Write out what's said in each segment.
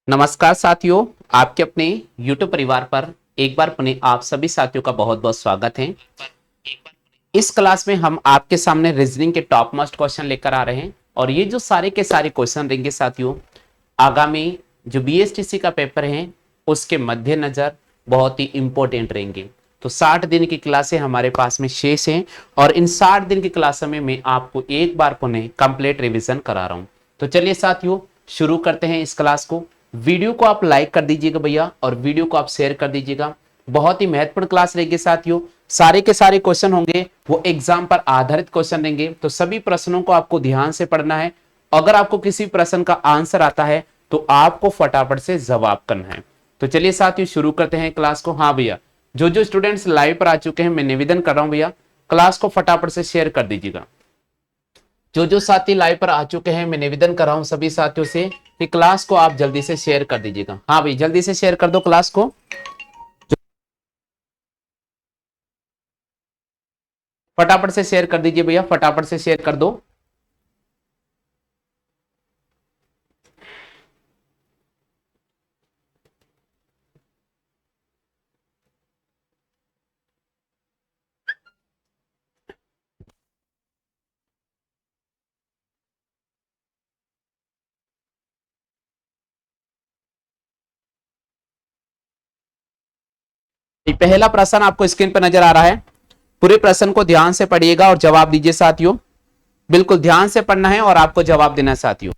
नमस्कार साथियों, आपके अपने YouTube परिवार पर एक बार पुनः आप सभी साथियों का बहुत बहुत स्वागत है। इस क्लास में हम आपके सामने रीजनिंग के टॉप मोस्ट क्वेश्चन लेकर आ रहे हैं और ये जो सारे के सारे क्वेश्चन रहेंगे साथियों, आगामी जो बीएसटीसी का पेपर है उसके मद्देनजर बहुत ही इंपॉर्टेंट रहेंगे। तो 60 दिन की क्लासें हमारे पास में शेष हैं और इन 60 दिन की क्लासों में मैं आपको एक बार पुनः कंप्लीट रिवीजन करा रहा हूं। तो चलिए साथियों, शुरू करते हैं इस क्लास को। वीडियो को आप लाइक कर दीजिएगा भैया और वीडियो को आप शेयर कर दीजिएगा। बहुत ही महत्वपूर्ण क्लास रहेगी साथियों। सारे के सारे क्वेश्चन होंगे वो एग्जाम पर आधारित क्वेश्चन रहेंगे, तो सभी प्रश्नों को आपको ध्यान से पढ़ना है। अगर आपको किसी प्रश्न का आंसर आता है तो आपको फटाफट से जवाब करना है। तो चलिए साथियों, शुरू करते हैं क्लास को। हाँ भैया, जो स्टूडेंट्स लाइव पर आ चुके हैं, मैं निवेदन कर रहा हूं भैया, क्लास को फटाफट से शेयर कर दीजिएगा। जो साथी लाइव पर आ चुके हैं, मैं निवेदन कर रहा हूं सभी साथियों से कि क्लास को आप जल्दी से शेयर कर दीजिएगा। हाँ भाई, जल्दी से शेयर कर दो क्लास को। फटाफट से शेयर कर दीजिए भैया, फटाफट से शेयर कर दो। पहला प्रश्न आपको स्क्रीन पर नजर आ रहा है। पूरे प्रश्न को ध्यान से पढ़िएगा और जवाब दीजिए साथियों। बिल्कुल ध्यान से पढ़ना है और आपको जवाब देना है साथियों।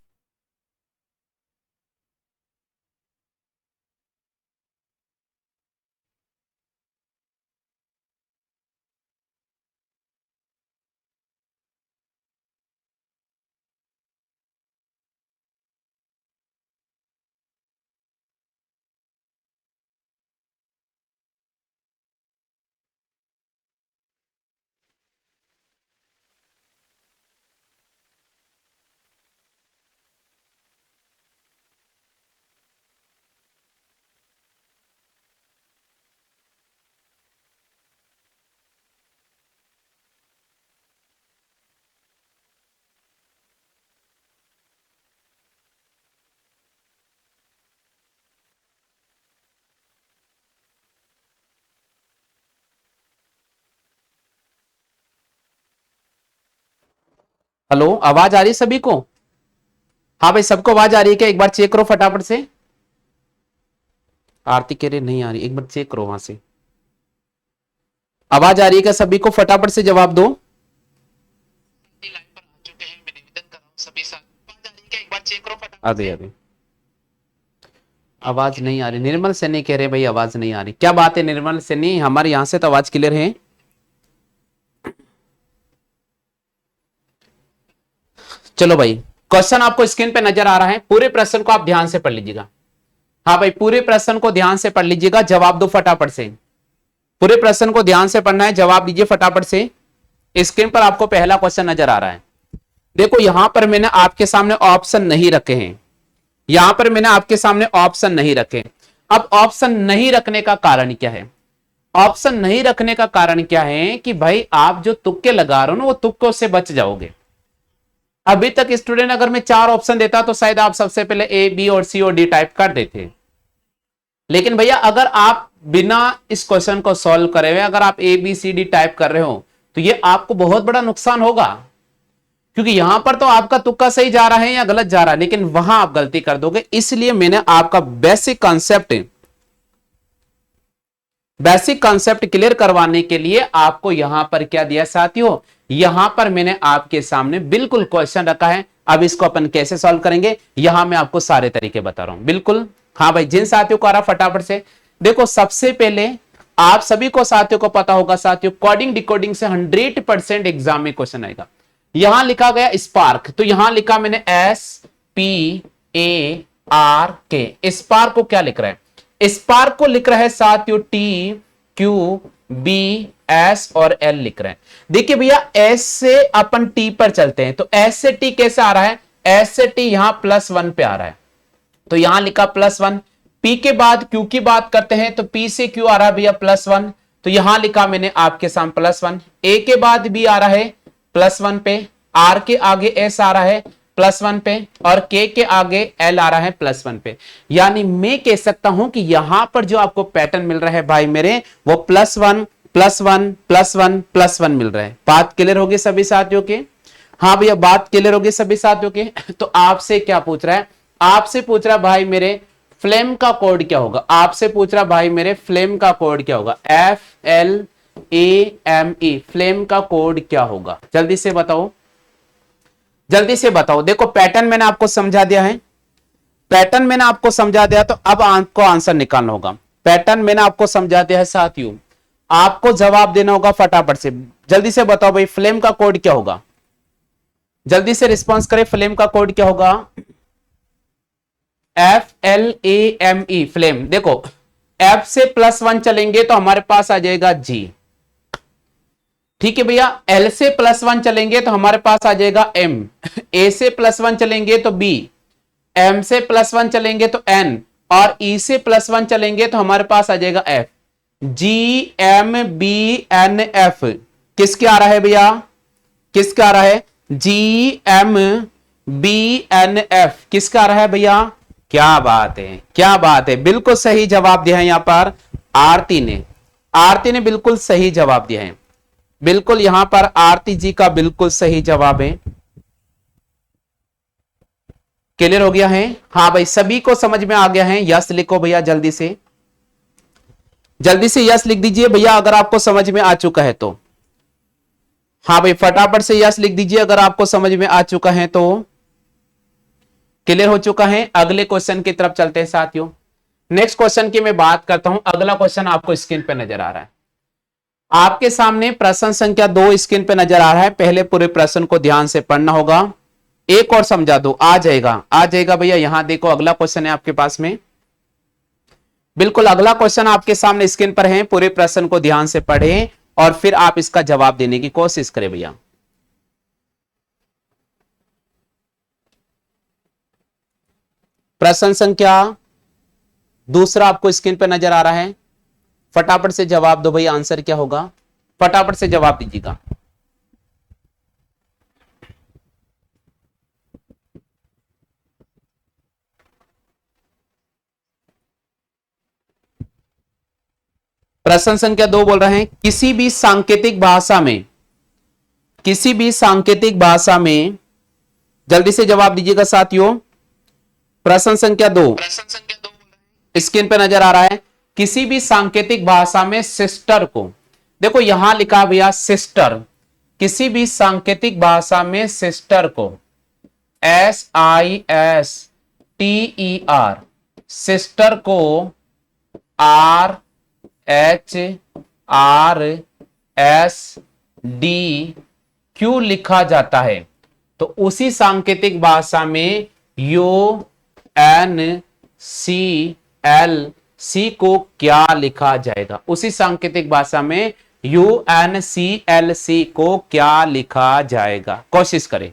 हेलो, आवाज आ रही है सभी को? हाँ भाई, सबको आवाज आ रही है क्या? एक बार चेक करो फटाफट से। आरती कह रही नहीं आ रही, एक बार चेक करो वहां से। आवाज आ रही है क्या सभी को? फटाफट से जवाब दो। अरे अरे, आवाज नहीं आ रही। निर्मल सैनी कह रहे भाई आवाज नहीं आ रही। क्या बात है निर्मल सैनी, हमारे यहां से तो आवाज क्लियर है। चलो भाई, क्वेश्चन आपको स्क्रीन पे नजर आ रहा है। पूरे प्रश्न को आप ध्यान से पढ़ लीजिएगा। हाँ भाई, पूरे प्रश्न को ध्यान से पढ़ लीजिएगा, जवाब दो फटाफट से। पूरे प्रश्न को ध्यान से पढ़ना है, जवाब दीजिए फटाफट से। स्क्रीन पर आपको पहला क्वेश्चन नजर आ रहा है। देखो, यहां पर मैंने आपके सामने ऑप्शन नहीं रखे हैं। यहां पर मैंने आपके सामने ऑप्शन नहीं रखे। अब ऑप्शन नहीं रखने का कारण क्या है? ऑप्शन नहीं रखने का कारण क्या है कि भाई आप जो तुक्के लगा रहे हो ना, वो तुक्कों से बच जाओगे। अभी तक स्टूडेंट अगर मैं 4 ऑप्शन देता तो शायद आप सबसे पहले ए, बी और सी और डी टाइप कर देते। लेकिन भैया, अगर आप बिना इस क्वेश्चन को सॉल्व करे हुए अगर आप A B C D type कर रहे हो तो ये आपको बहुत बड़ा नुकसान होगा। क्योंकि यहां पर तो आपका तुक्का सही जा रहा है या गलत जा रहा है, लेकिन वहां आप गलती कर दोगे। इसलिए मैंने आपका बेसिक कॉन्सेप्ट क्लियर करवाने के लिए आपको यहां पर क्या दिया साथियों, यहां पर मैंने आपके सामने बिल्कुल क्वेश्चन रखा है। अब इसको अपन कैसे सॉल्व करेंगे, यहां मैं आपको सारे तरीके बता रहा हूं। बिल्कुल हाँ भाई, जिन साथियों को आ रहा फटाफट से देखो। सबसे पहले आप सभी को साथियों को पता होगा साथियों, कोडिंग डिकोडिंग से 100% एग्जाम में क्वेश्चन आएगा। यहां लिखा गया स्पार्क, तो यहां लिखा मैंने SPARK। स्पार्क को क्या लिख रहा है? स्पार्क को लिख रहा है साथियों TQBS और L लिख रहे हैं। देखिए भैया, S से अपन T पर चलते हैं, तो S से T कैसे आ रहा है? S से T यहां +1 पे आ रहा है, तो यहां लिखा +1। P के बाद Q की बात करते हैं, तो P से Q आ रहा है भैया +1, तो यहां लिखा मैंने आपके सामने +1। A के बाद B आ रहा है +1 पे, R के आगे S आ रहा है +1 पे और k के आगे l आ रहा है +1 पे। यानी मैं कह सकता हूं कि यहां पर जो आपको पैटर्न मिल रहा है भाई मेरे, वो +1 +1 +1 +1 मिल रहा है। बात क्लियर होगी सभी साथियों के? हाँ भैया, बात क्लियर होगी सभी साथियों के? तो आपसे क्या पूछ रहा है? आपसे पूछ रहा भाई मेरे फ्लेम का कोड क्या होगा। आपसे पूछ रहा भाई मेरे फ्लेम का कोड क्या होगा। FLAME, फ्लेम का कोड क्या होगा? जल्दी से बताओ, जल्दी से बताओ। देखो पैटर्न मैंने आपको समझा दिया है, पैटर्न मैंने आपको समझा दिया, तो अब आपको आंसर निकालना होगा। पैटर्न मैंने आपको समझा दिया है साथियों, आपको जवाब देना होगा फटाफट से। जल्दी से बताओ भाई फ्लेम का कोड क्या होगा। जल्दी से रिस्पॉन्स करें, फ्लेम का कोड क्या होगा? FLAME, flame. देखो F से +1 चलेंगे तो हमारे पास आ जाएगा G, ठीक है भैया। L से +1 चलेंगे तो हमारे पास आ जाएगा M, A से +1 चलेंगे तो B, M से +1 चलेंगे तो N, और E से +1 चलेंगे तो हमारे पास आ जाएगा F। GMBNF किसके आ रहा है भैया? किसका आ रहा है? GMBNF किसका आ रहा है भैया? क्या बात है, क्या बात है, बिल्कुल सही जवाब दिया है यहां पर आरती ने। आरती ने बिल्कुल सही जवाब दिया है, बिल्कुल यहां पर आरती जी का बिल्कुल सही जवाब है। क्लियर हो गया है? हाँ भाई, सभी को समझ में आ गया है? यस लिखो भैया, जल्दी से, जल्दी से यस लिख दीजिए भैया अगर आपको समझ में आ चुका है तो। हाँ भाई, फटाफट से यस लिख दीजिए अगर आपको समझ में आ चुका है तो। क्लियर हो चुका है? अगले क्वेश्चन की तरफ चलते हैं साथियों। नेक्स्ट क्वेश्चन की मैं बात करता हूं। अगला क्वेश्चन आपको स्क्रीन पे नजर आ रहा है, आपके सामने प्रश्न संख्या 2 स्क्रीन पे नजर आ रहा है। पहले पूरे प्रश्न को ध्यान से पढ़ना होगा। एक और समझा दो, आ जाएगा, आ जाएगा भैया। यहां देखो अगला क्वेश्चन है आपके पास में, बिल्कुल अगला क्वेश्चन आपके सामने स्क्रीन पर है। पूरे प्रश्न को ध्यान से पढ़ें और फिर आप इसका जवाब देने की कोशिश करें भैया। प्रश्न संख्या 2 आपको स्क्रीन पर नजर आ रहा है। फटाफट से जवाब दो भाई, आंसर क्या होगा? फटाफट से जवाब दीजिएगा। प्रश्न संख्या 2 बोल रहे हैं किसी भी सांकेतिक भाषा में, किसी भी सांकेतिक भाषा में, जल्दी से जवाब दीजिएगा साथियों। प्रश्न संख्या 2 स्क्रीन पे नजर आ रहा है। किसी भी सांकेतिक भाषा में सिस्टर को, देखो यहां लिखा भैया सिस्टर, किसी भी सांकेतिक भाषा में सिस्टर को SISTER, सिस्टर को RHRSD लिखा जाता है, तो उसी सांकेतिक भाषा में UNCLC को क्या लिखा जाएगा? उसी सांकेतिक भाषा में UNCLC को क्या लिखा जाएगा? कोशिश करें,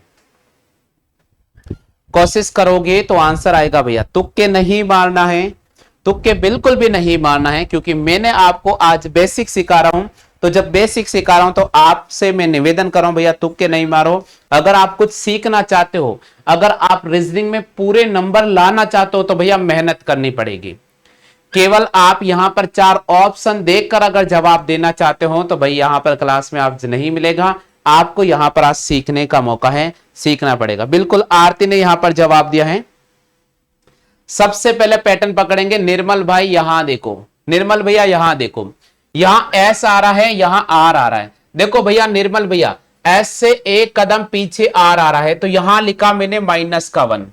कोशिश करोगे तो आंसर आएगा भैया। तुक्के नहीं मारना है, तुक्के बिल्कुल भी नहीं मारना है, क्योंकि मैंने आपको आज बेसिक सिखा रहा हूं। तो जब बेसिक सिखा रहा हूं तो आपसे मैं निवेदन कर रहा हूं भैया, तुक्के नहीं मारो। अगर आप कुछ सीखना चाहते हो, अगर आप रीजनिंग में पूरे नंबर लाना चाहते हो, तो भैया मेहनत करनी पड़ेगी। केवल आप यहां पर 4 ऑप्शन देखकर अगर जवाब देना चाहते हो तो भाई यहां पर क्लास में आप नहीं मिलेगा। आपको यहां पर आज सीखने का मौका है, सीखना पड़ेगा। बिल्कुल आरती ने यहां पर जवाब दिया है। सबसे पहले पैटर्न पकड़ेंगे निर्मल भाई, यहां देखो, निर्मल भैया यहां देखो, यहां एस आ रहा है, यहां आर आ रहा है। देखो भैया निर्मल भैया, एस से एक कदम पीछे आर आ रहा है, तो यहां लिखा मैंने -1,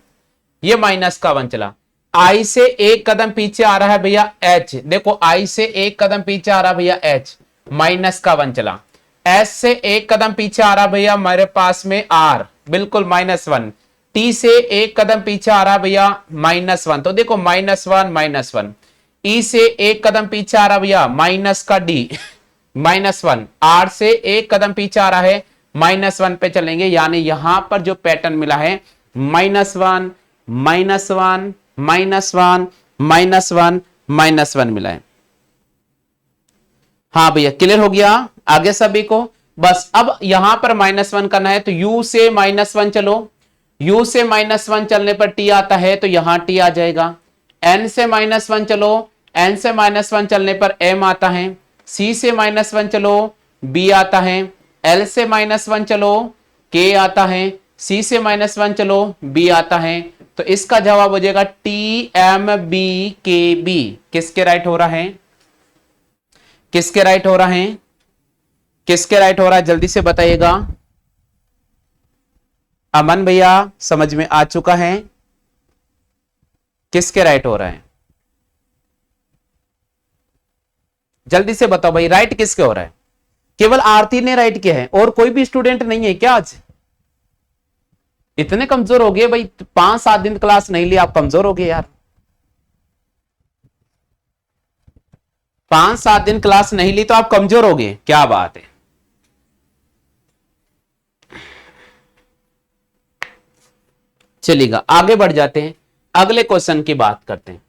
ये -1 चला। आई से एक कदम पीछे आ रहा है भैया एच, देखो आई से एक कदम पीछे आ रहा भैया एच, -1 चला। एस से एक कदम पीछे आ रहा भैया मेरे पास में आर, बिल्कुल -1। टी से एक कदम पीछे आ रहा भैया -1, तो देखो -1 ई से एक कदम पीछे आ रहा भैया माइनस का डी, -1। आर से एक कदम पीछे आ रहा है -1 पे चलेंगे, यानी यहां पर जो पैटर्न मिला है -1 -1 -1 -1 मिला है। हाँ भैया क्लियर हो गया आगे सभी को? बस अब यहां पर -1 करना है, तो u से -1 चलो, u से -1 चलने पर t आता है तो यहां t आ जाएगा। n से -1 चलो, n से -1 चलने पर m आता है। c से -1 चलो, b आता है। l से -1 चलो, k आता है। c से -1 चलो, b आता है। तो इसका जवाब हो जाएगा टी एम बी के बी। किसके राइट हो रहा है? किसके राइट हो रहा है? किसके राइट हो रहा है? जल्दी से बताइएगा। अमन भैया समझ में आ चुका है? किसके राइट हो रहा है? जल्दी से बताओ भाई, राइट किसके हो रहा है? केवल आरती ने राइट किया है और कोई भी स्टूडेंट नहीं है क्या आज? इतने कमजोर हो गए भाई, 5-7 दिन क्लास नहीं ली, आप कमजोर हो गए यार। 5-7 दिन क्लास नहीं ली तो आप कमजोर हो गए, क्या बात है। चलिएगा आगे बढ़ जाते हैं, अगले क्वेश्चन की बात करते हैं।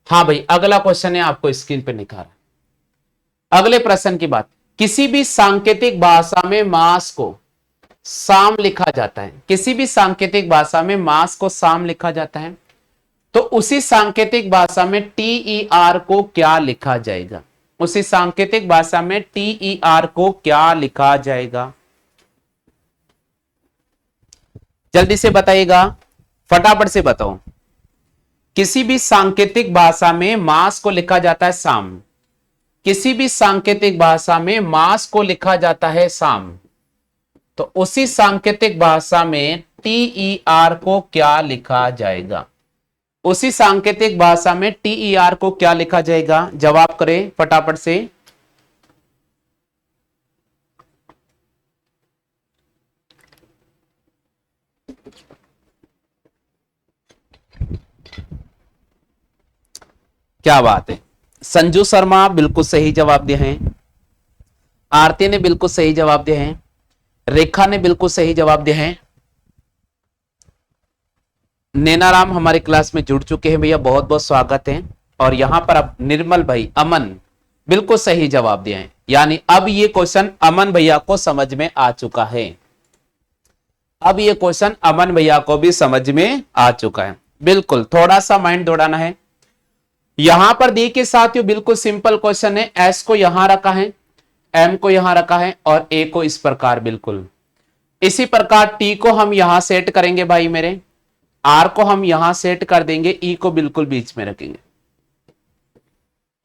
हाँ भाई, अगला क्वेश्चन है आपको स्क्रीन पे दिखा रहा है। अगले प्रश्न की बात, किसी भी सांकेतिक भाषा में मास को साम लिखा जाता है। किसी भी सांकेतिक भाषा में मास को साम लिखा जाता है, तो उसी सांकेतिक भाषा में TER को क्या लिखा जाएगा? उसी सांकेतिक भाषा में TER को क्या लिखा जाएगा? जल्दी से बताइएगा, फटाफट से बताओ। किसी भी सांकेतिक भाषा में मास को लिखा जाता है साम। किसी भी सांकेतिक भाषा में मास को लिखा जाता है साम, तो उसी सांकेतिक भाषा में TER को क्या लिखा जाएगा? उसी सांकेतिक भाषा में TER को क्या लिखा जाएगा? जवाब करें फटाफट से। क्या बात है, संजू शर्मा बिल्कुल सही जवाब दिए हैं। आरती ने बिल्कुल सही जवाब दिए हैं। रेखा ने बिल्कुल सही जवाब दिए हैं। नैनाराम हमारे क्लास में जुड़ चुके हैं भैया, बहुत बहुत स्वागत है। और यहां पर अब निर्मल भाई, अमन बिल्कुल सही जवाब दिए हैं, यानी अब ये क्वेश्चन अमन भैया को समझ में आ चुका है। अब ये क्वेश्चन अमन भैया को भी समझ में आ चुका है। बिल्कुल थोड़ा सा माइंड दौड़ाना है। यहां पर देखिए साथियों, बिल्कुल सिंपल क्वेश्चन है। एस को यहां रखा है, एम को यहां रखा है और ए को इस प्रकार, बिल्कुल इसी प्रकार टी को हम यहां सेट करेंगे भाई मेरे, आर को हम यहां सेट कर देंगे, ई को बिल्कुल बीच में रखेंगे।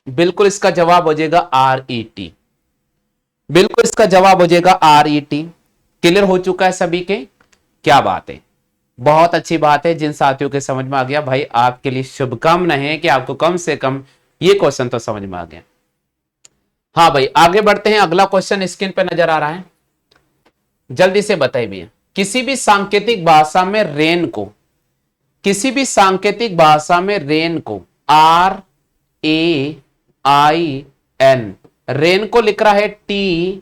बिल्कुल इसका जवाब हो जाएगा RET। बिल्कुल इसका जवाब हो जाएगा RET। क्लियर हो चुका है सभी के? क्या बात है, बहुत अच्छी बात है। जिन साथियों के समझ में आ गया भाई, आपके लिए शुभकामनाएं है कि आपको कम से कम ये क्वेश्चन तो समझ में आ गया। हाँ भाई आगे बढ़ते हैं। अगला क्वेश्चन स्क्रीन पे नजर आ रहा है, जल्दी से बताइए भैया। किसी भी सांकेतिक भाषा में रेन को, किसी भी सांकेतिक भाषा में रेन को RAIN, रेन को लिख रहा है TCKP।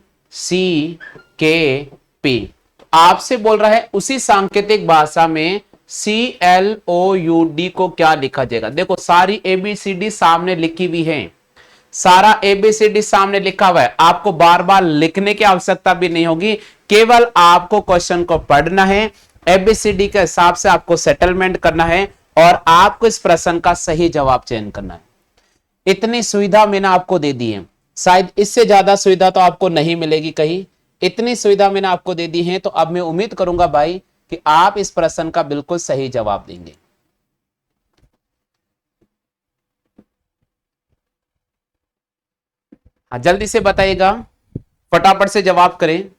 आपसे बोल रहा है उसी सांकेतिक भाषा में CLOUD को क्या लिखा जाएगा? देखो सारी ABCD सामने लिखी हुई है, सारा ABCD सामने लिखा हुआ है, आपको बार बार लिखने की आवश्यकता भी नहीं होगी। केवल आपको क्वेश्चन को पढ़ना है, ABCD के हिसाब से आपको सेटलमेंट करना है और आपको इस प्रश्न का सही जवाब चयन करना है। इतनी सुविधा मैंने आपको दे दी है, शायद इससे ज्यादा सुविधा तो आपको नहीं मिलेगी कहीं। इतनी सुविधा मैंने आपको दे दी है, तो अब मैं उम्मीद करूंगा भाई कि आप इस प्रश्न का बिल्कुल सही जवाब देंगे। हाँ जल्दी से बताइएगा, फटाफट से जवाब करें।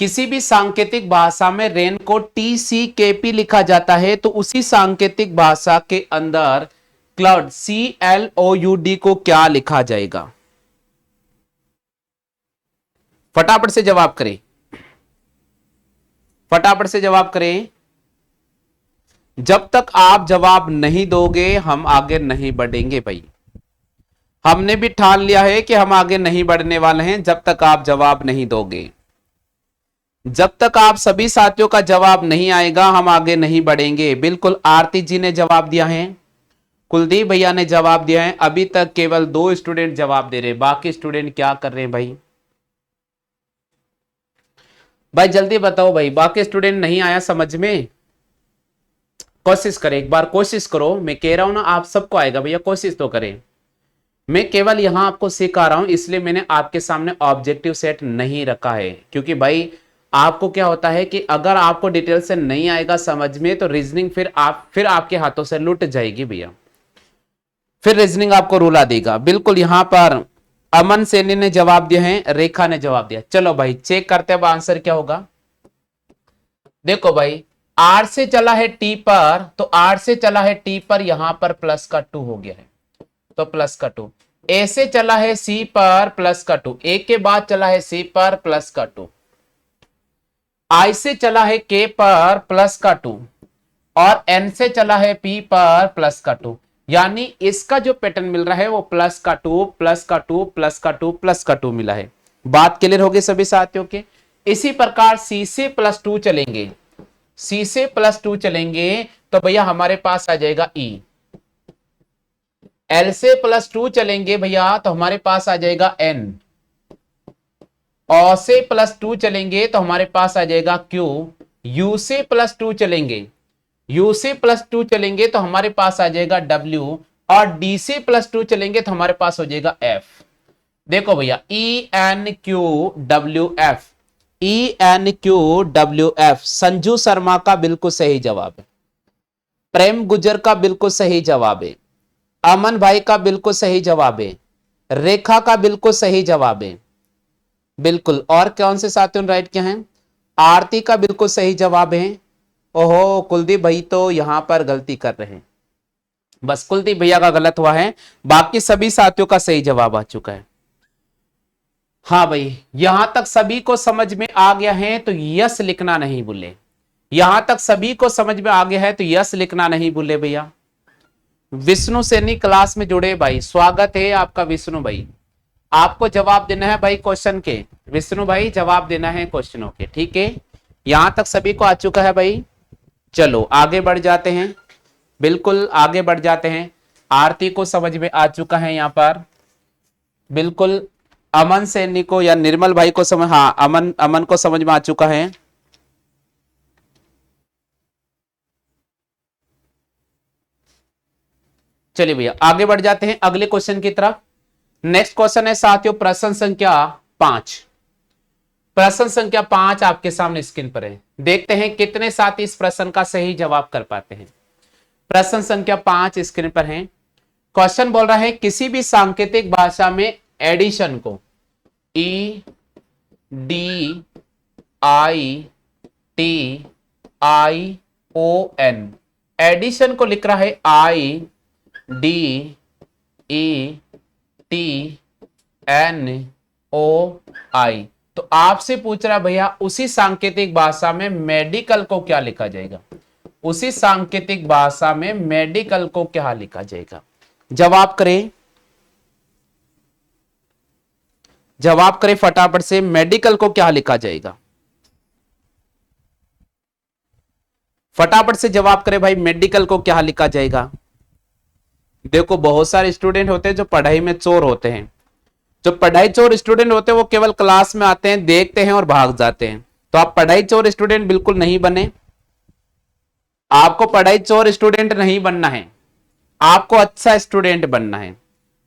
किसी भी सांकेतिक भाषा में रेन को TCKP लिखा जाता है, तो उसी सांकेतिक भाषा के अंदर क्लाउड CLOUD को क्या लिखा जाएगा? फटाफट से जवाब करें, फटाफट से जवाब करें। जब तक आप जवाब नहीं दोगे हम आगे नहीं बढ़ेंगे भाई। हमने भी ठान लिया है कि हम आगे नहीं बढ़ने वाले हैं जब तक आप जवाब नहीं दोगे। जब तक आप सभी साथियों का जवाब नहीं आएगा हम आगे नहीं बढ़ेंगे। बिल्कुल आरती जी ने जवाब दिया है, कुलदीप भैया ने जवाब दिया है। अभी तक केवल 2 स्टूडेंट जवाब दे रहे हैं, बाकी स्टूडेंट क्या कर रहे हैं भाई? भाई जल्दी बताओ भाई, बाकी स्टूडेंट नहीं आया समझ में? कोशिश करें, एक बार कोशिश करो, मैं कह रहा हूं ना आप सबको आएगा भैया, कोशिश तो करें। मैं केवल यहां आपको सिखा रहा हूं, इसलिए मैंने आपके सामने ऑब्जेक्टिव सेट नहीं रखा है, क्योंकि भाई आपको क्या होता है कि अगर आपको डिटेल से नहीं आएगा समझ में तो रीजनिंग फिर आपके हाथों से लुट जाएगी भैया, फिर रीजनिंग आपको रुला देगा। बिल्कुल यहां पर अमन सैनी ने जवाब दिया है, रेखा ने जवाब दिया। चलो भाई चेक करते हैं अब आंसर क्या होगा। देखो भाई आर से चला है टी पर, तो आर से चला है टी पर, यहां पर प्लस का 2 हो गया है, तो प्लस का 2। ए से चला है सी पर प्लस का 2, ए के बाद चला है सी पर प्लस का 2। आई से चला है के पर प्लस का 2, और एन से चला है पी पर प्लस का 2। यानी इसका जो पैटर्न मिल रहा है वो प्लस का 2 प्लस का 2 प्लस का 2 प्लस का 2 मिला है। बात क्लियर होगी सभी साथियों के? इसी प्रकार सी से प्लस 2 चलेंगे, सी से प्लस 2 चलेंगे तो भैया हमारे पास आ जाएगा ई। एल से प्लस 2 चलेंगे भैया तो हमारे पास आ जाएगा एन। ओ से प्लस 2 चलेंगे तो हमारे पास आ जाएगा क्यू। यू से प्लस 2 चलेंगे, यू से प्लस 2 चलेंगे तो हमारे पास आ जाएगा डब्ल्यू, और डी से प्लस 2 चलेंगे तो हमारे पास हो जाएगा एफ। देखो भैया E N Q W F, E N Q W F Sanju Sharma का बिल्कुल सही जवाब है, प्रेम गुजर का बिल्कुल सही जवाब है, अमन भाई का बिल्कुल सही जवाब है, रेखा का बिल्कुल सही जवाब है। बिल्कुल, और कौन से साथियों ने राइट किया है? आरती का बिल्कुल सही जवाब है। ओहो कुलदीप भाई तो यहां पर गलती कर रहे हैं, बस कुलदीप भैया का गलत हुआ है, बाकी सभी साथियों का सही जवाब आ चुका है। हाँ भाई यहां तक सभी को समझ में आ गया है तो यस लिखना नहीं भूले, यहां तक सभी को समझ में आ गया है तो यस लिखना नहीं भूले भैया। विष्णु सैनी क्लास में जुड़े भाई, स्वागत है आपका विष्णु भाई। आपको जवाब देना है भाई क्वेश्चन के, विष्णु भाई जवाब देना है क्वेश्चनों के, ठीक है? यहां तक सभी को आ चुका है भाई। चलो आगे बढ़ जाते हैं, बिल्कुल आगे बढ़ जाते हैं। आरती को समझ में आ चुका है यहां पर, बिल्कुल अमन सैनी को या निर्मल भाई को समझ, हाँ अमन को समझ में आ चुका है। चलिए भैया आगे बढ़ जाते हैं अगले क्वेश्चन की तरफ। नेक्स्ट क्वेश्चन है साथियों प्रश्न संख्या 5। प्रश्न संख्या 5 आपके सामने स्क्रीन पर है, देखते हैं कितने साथी इस प्रश्न का सही जवाब कर पाते हैं। प्रश्न संख्या 5 स्क्रीन पर है। क्वेश्चन बोल रहा है किसी भी सांकेतिक भाषा में एडिशन को E D I T I O N, addition को लिख रहा है I D E T N O I. तो आपसे पूछ रहा भैया उसी सांकेतिक भाषा में मेडिकल को क्या लिखा जाएगा, उसी सांकेतिक भाषा में मेडिकल को क्या लिखा जाएगा? जवाब करें, जवाब करें फटाफट से, मेडिकल को क्या लिखा जाएगा? फटाफट से जवाब करें भाई, मेडिकल को क्या लिखा जाएगा? देखो बहुत सारे स्टूडेंट होते हैं जो पढ़ाई में चोर होते हैं, जो पढ़ाई चोर स्टूडेंट होते हैं वो केवल क्लास में आते हैं, देखते हैं और भाग जाते हैं। तो आप पढ़ाई चोर स्टूडेंट बिल्कुल नहीं बने, आपको पढ़ाई चोर स्टूडेंट नहीं बनना है, आपको अच्छा स्टूडेंट बनना है,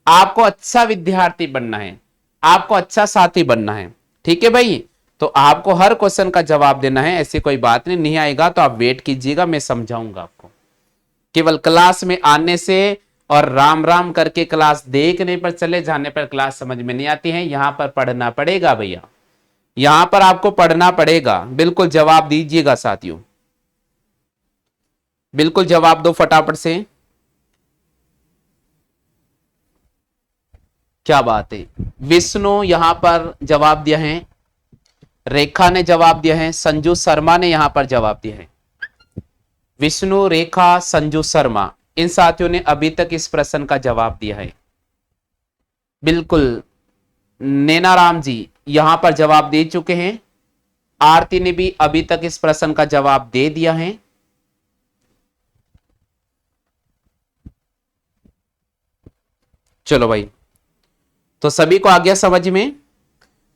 आपको अच्छा विद्यार्थी बनना है, आपको अच्छा साथी बनना है, ठीक है भाई? तो आपको हर क्वेश्चन का जवाब देना है, ऐसी कोई बात नहीं, नहीं आएगा तो आप वेट कीजिएगा, मैं समझाऊंगा आपको। केवल क्लास में आने से और राम राम करके क्लास देखने पर चले जाने पर क्लास समझ में नहीं आती है, यहां पर पढ़ना पड़ेगा भैया, यहां पर आपको पढ़ना पड़ेगा। बिल्कुल जवाब दीजिएगा साथियों, बिल्कुल जवाब दो फटाफट से। क्या बात है, विष्णु यहां पर जवाब दिया है, रेखा ने जवाब दिया है, संजू शर्मा ने यहां पर जवाब दिया है। विष्णु, रेखा, संजू शर्मा, इन साथियों ने अभी तक इस प्रश्न का जवाब दिया है। बिल्कुल नैनाराम जी यहां पर जवाब दे चुके हैं, आरती ने भी अभी तक इस प्रश्न का जवाब दे दिया है। चलो भाई तो सभी को आ गया समझ में?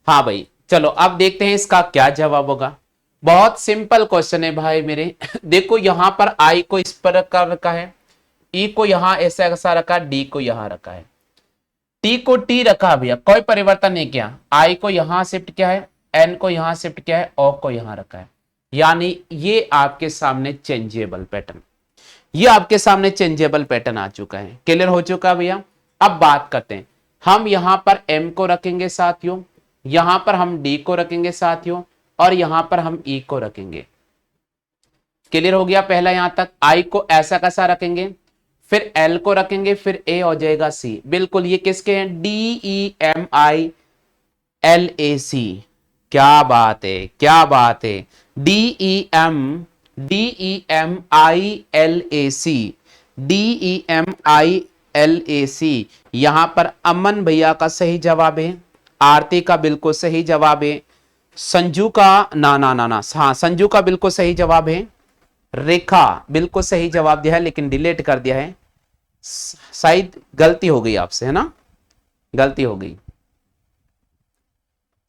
हाँ भाई चलो अब देखते हैं इसका क्या जवाब होगा। बहुत सिंपल क्वेश्चन है भाई मेरे। देखो यहां पर आई को इस पर रखा है, ई को यहां ऐसा ऐसा रखा, डी को यहां रखा है, टी को टी रखा भैया, कोई परिवर्तन नहीं किया। आई को यहां शिफ्ट किया है, एन को यहां शिफ्ट किया है, ओ को यहां रखा है। यानी ये आपके सामने चेंजेबल पैटर्न, ये आपके सामने चेंजेबल पैटर्न आ चुका है। क्लियर हो चुका है भैया। अब बात करते हैं, हम यहां पर एम को रखेंगे साथियों, यहां पर हम डी को रखेंगे साथियों, और यहां पर हम ई को रखेंगे। क्लियर हो गया पहला यहां तक। आई को ऐसा कैसा रखेंगे, फिर एल को रखेंगे, फिर ए हो जाएगा सी। बिल्कुल ये किसके हैं, D E M I L A C. क्या बात है, क्या बात है। D E M I L A C, D E M I L A C. यहां पर अमन भैया का सही जवाब है, आरती का बिल्कुल सही जवाब है, संजू का ना ना ना ना हाँ संजू का बिल्कुल सही जवाब है, रेखा बिल्कुल सही जवाब दिया है लेकिन डिलीट कर दिया है, शायद गलती हो गई आपसे, है ना, गलती हो गई।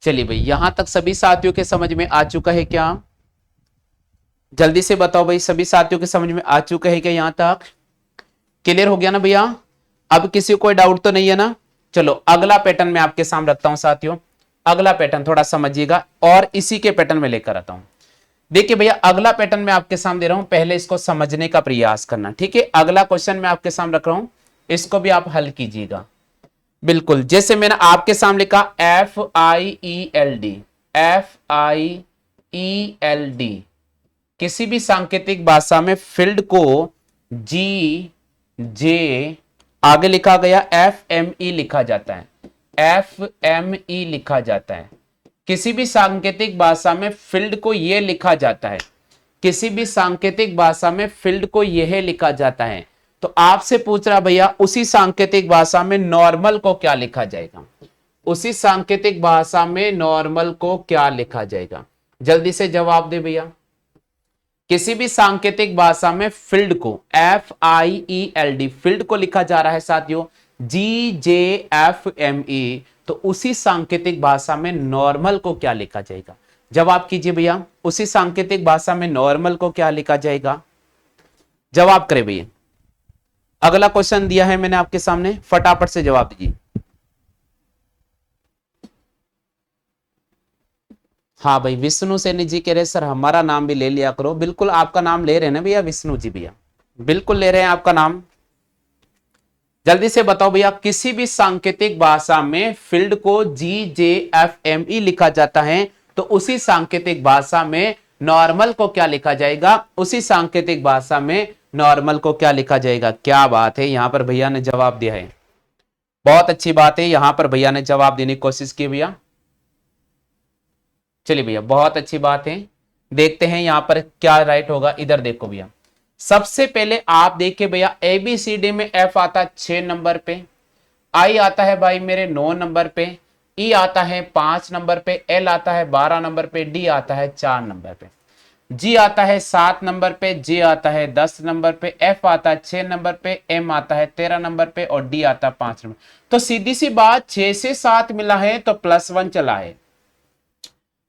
चलिए भाई यहां तक सभी साथियों के समझ में आ चुका है क्या, जल्दी से बताओ भाई, सभी साथियों के समझ में आ चुका है क्या यहां तक, क्लियर हो गया ना भैया। अब किसी को कोई डाउट तो नहीं है ना। चलो अगला पैटर्न मैं आपके सामने रखता हूं साथियों, अगला पैटर्न थोड़ा समझिएगा और इसी के पैटर्न में लेकर आता हूं। देखिए भैया अगला पैटर्न मैं आपके सामने दे रहा हूं, पहले इसको समझने का प्रयास करना, ठीक है। अगला क्वेश्चन मैं आपके सामने रख रहा हूं, इसको भी आप हल कीजिएगा। बिल्कुल जैसे मैंने आपके सामने लिखा FIELD, FIELD, किसी भी सांकेतिक भाषा में फील्ड को GJ आगे लिखा गया FME लिखा जाता है, FME लिखा जाता है। किसी भी सांकेतिक भाषा में फील्ड को यह लिखा जाता है, किसी भी सांकेतिक भाषा में फील्ड को यह लिखा जाता है। तो आपसे पूछ रहा भैया उसी सांकेतिक भाषा में नॉर्मल को क्या लिखा जाएगा, उसी सांकेतिक भाषा में नॉर्मल को क्या लिखा जाएगा, जल्दी से जवाब दे भैया। किसी भी सांकेतिक भाषा में फील्ड को FIELD फील्ड को लिखा जा रहा है साथियों GJFME, तो उसी सांकेतिक भाषा में नॉर्मल को क्या लिखा जाएगा, जवाब कीजिए भैया। उसी सांकेतिक भाषा में नॉर्मल को क्या लिखा जाएगा, जवाब करें भैया। अगला क्वेश्चन दिया है मैंने आपके सामने, फटाफट से जवाब दीजिए। हाँ भाई विष्णु सैनी जी कह रहे सर हमारा नाम भी ले लिया करो। बिल्कुल आपका नाम ले रहे हैं ना भैया विष्णु जी, भैया बिल्कुल ले रहे हैं आपका नाम। जल्दी से बताओ भैया किसी भी सांकेतिक भाषा में फील्ड को GJFME लिखा जाता है, तो उसी सांकेतिक भाषा में नॉर्मल को क्या लिखा जाएगा, उसी सांकेतिक भाषा में नॉर्मल को क्या लिखा जाएगा। क्या बात है, यहां पर भैया ने जवाब दिया है, बहुत अच्छी बात है, यहां पर भैया ने जवाब देने की कोशिश की भैया। चलिए भैया बहुत अच्छी बात है, देखते हैं यहां पर क्या राइट होगा। इधर देखो भैया, सबसे पहले आप देखिए भैया ABCD में F आता है 6 नंबर पे, I आता है भाई मेरे 9 नंबर पे, E आता है 5 नंबर पे, L आता है 12 नंबर पे, D आता है 4 नंबर पे, G आता है 7 नंबर पे, J आता है 10 नंबर पे, F आता है 6 नंबर पे, M आता है 13 नंबर पे और D आता है 5 नंबर। तो सीधी सी बात 6 से 7 मिला है तो +1 चला है,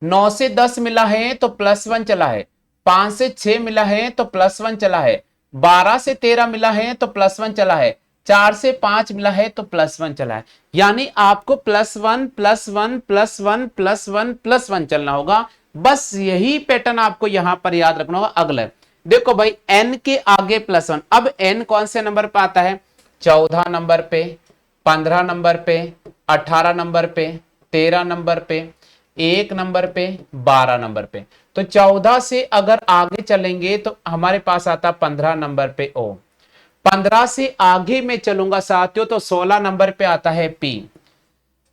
9 से 10 मिला है तो +1 चला है, 5 से 6 मिला है तो +1 चला है, 12 से 13 मिला है तो +1 चला है, 4 से 5 मिला है तो +1 चला है। यानी आपको +1 +1 +1 +1 +1 चलना होगा। बस यही पैटर्न आपको यहां पर याद रखना होगा। अगला देखो भाई n के आगे +1, अब n कौन से नंबर पे आता है, 14 नंबर पे, 15 नंबर पे, 18 नंबर पे, 13 नंबर पे, 1 नंबर पे, 12 नंबर पे। तो 14 से अगर आगे चलेंगे तो हमारे पास आता 15 नंबर पे O, 15 से आगे में चलूंगा साथियों तो 16 नंबर पे आता है P,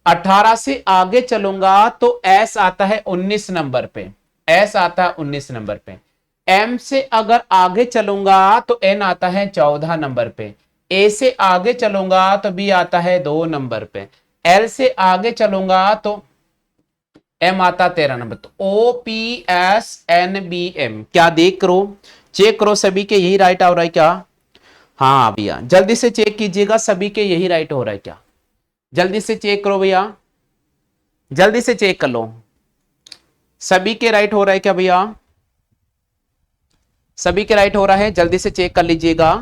18 से आगे चलूंगा तो S आता है 19 नंबर पे, S आता है 19 नंबर पे, M से अगर आगे चलूंगा तो N आता है 14 नंबर पे, A से आगे चलूंगा तो B आता है 2 नंबर पे, L से आगे चलूंगा तो M आता 13 नंबर। तो OPSNBM क्या देख करो, चेक करो सभी के यही राइट हो रहा है क्या। हाँ भैया जल्दी से चेक कीजिएगा सभी के यही राइट हो रहा है क्या, जल्दी से चेक करो भैया, जल्दी से चेक कर लो सभी के राइट हो रहा है क्या भैया। सभी के राइट हो रहा है, जल्दी से चेक कर लीजिएगा।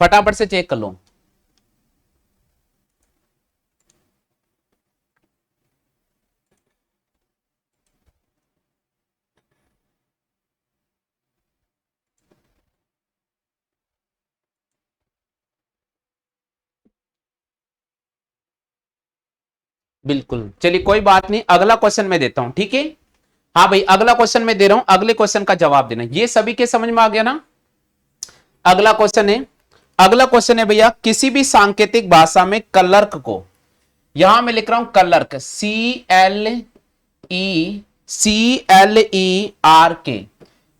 फटाफट से चेक कर लो। बिल्कुल, चलिए कोई बात नहीं, अगला क्वेश्चन मैं देता हूं, ठीक है। हाँ भाई, अगला क्वेश्चन मैं दे रहा हूं, अगले क्वेश्चन का जवाब देना। ये सभी के समझ में आ गया ना। अगला क्वेश्चन है, अगला क्वेश्चन है भैया, किसी भी सांकेतिक भाषा में कलर्क को, यहां मैं लिख रहा हूं कलर्क, CLERK,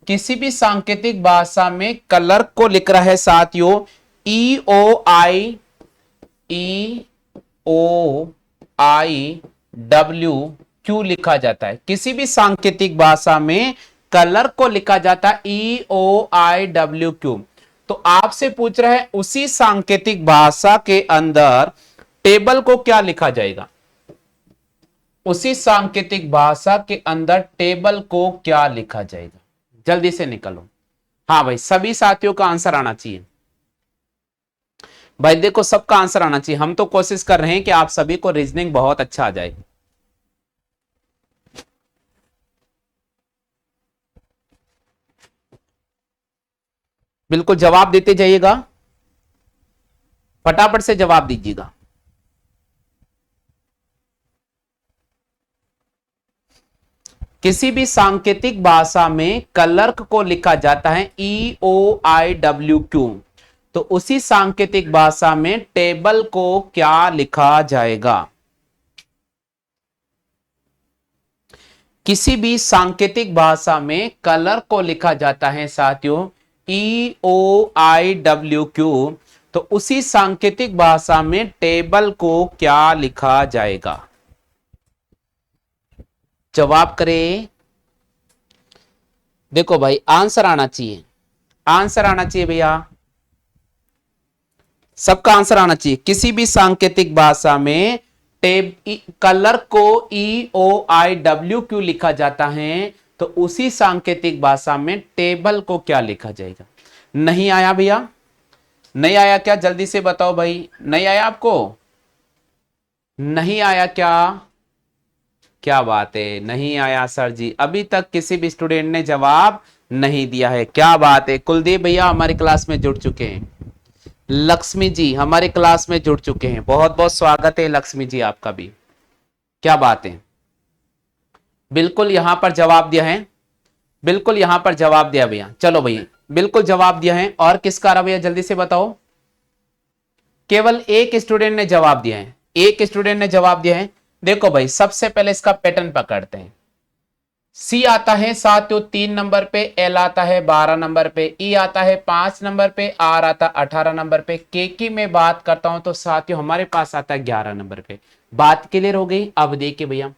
किसी भी सांकेतिक भाषा में कलर्क को लिख रहा है साथियों, EOIWQ लिखा जाता है। किसी भी सांकेतिक भाषा में कलर्क को लिखा जाता है EOIWQ। तो आपसे पूछ रहा है उसी सांकेतिक भाषा के अंदर टेबल को क्या लिखा जाएगा, उसी सांकेतिक भाषा के अंदर टेबल को क्या लिखा जाएगा, जल्दी से निकलो। हाँ भाई, सभी साथियों का आंसर आना चाहिए भाई, देखो सबका आंसर आना चाहिए। हम तो कोशिश कर रहे हैं कि आप सभी को रीजनिंग बहुत अच्छा आ जाए। बिल्कुल जवाब देते जाइएगा, फटाफट से जवाब दीजिएगा। किसी भी सांकेतिक भाषा में कलर्क को लिखा जाता है EOIWQ, तो उसी सांकेतिक भाषा में टेबल को क्या लिखा जाएगा। किसी भी सांकेतिक भाषा में कलर को लिखा जाता है साथियों EOIWQ, तो उसी सांकेतिक भाषा में टेबल को क्या लिखा जाएगा। जवाब करें। देखो भाई, आंसर आना चाहिए, आंसर आना चाहिए भैया, सबका आंसर आना चाहिए। किसी भी सांकेतिक भाषा में कलर को EOIWQ लिखा जाता है, तो उसी सांकेतिक भाषा में टेबल को क्या लिखा जाएगा। नहीं आया भैया, नहीं आया क्या, जल्दी से बताओ भाई, नहीं आया आपको, नहीं आया क्या, क्या बात है, नहीं आया सर जी, अभी तक किसी भी स्टूडेंट ने जवाब नहीं दिया है, क्या बात है। कुलदीप भैया हमारी क्लास में जुड़ चुके हैं, लक्ष्मी जी हमारे क्लास में जुड़ चुके हैं, बहुत बहुत स्वागत है लक्ष्मी जी आपका भी, क्या बात है। बिल्कुल यहां पर जवाब दिया है, बिल्कुल यहां पर जवाब दिया भैया, चलो भैया बिल्कुल जवाब दिया है। और किसका रहा भैया, जल्दी से बताओ। केवल एक स्टूडेंट ने जवाब दिया है, एक स्टूडेंट ने जवाब दिया है। देखो भाई, सबसे पहले इसका पैटर्न पकड़ते हैं। सी आता है साथियों 3 नंबर पे, एल आता है 12 नंबर पे, ई आता है 5 नंबर पे, आर आता 18 नंबर पे, के की मैं बात करता हूं तो साथियों हमारे पास आता है 11 नंबर पे। बात क्लियर हो गई। अब देखिए भैया,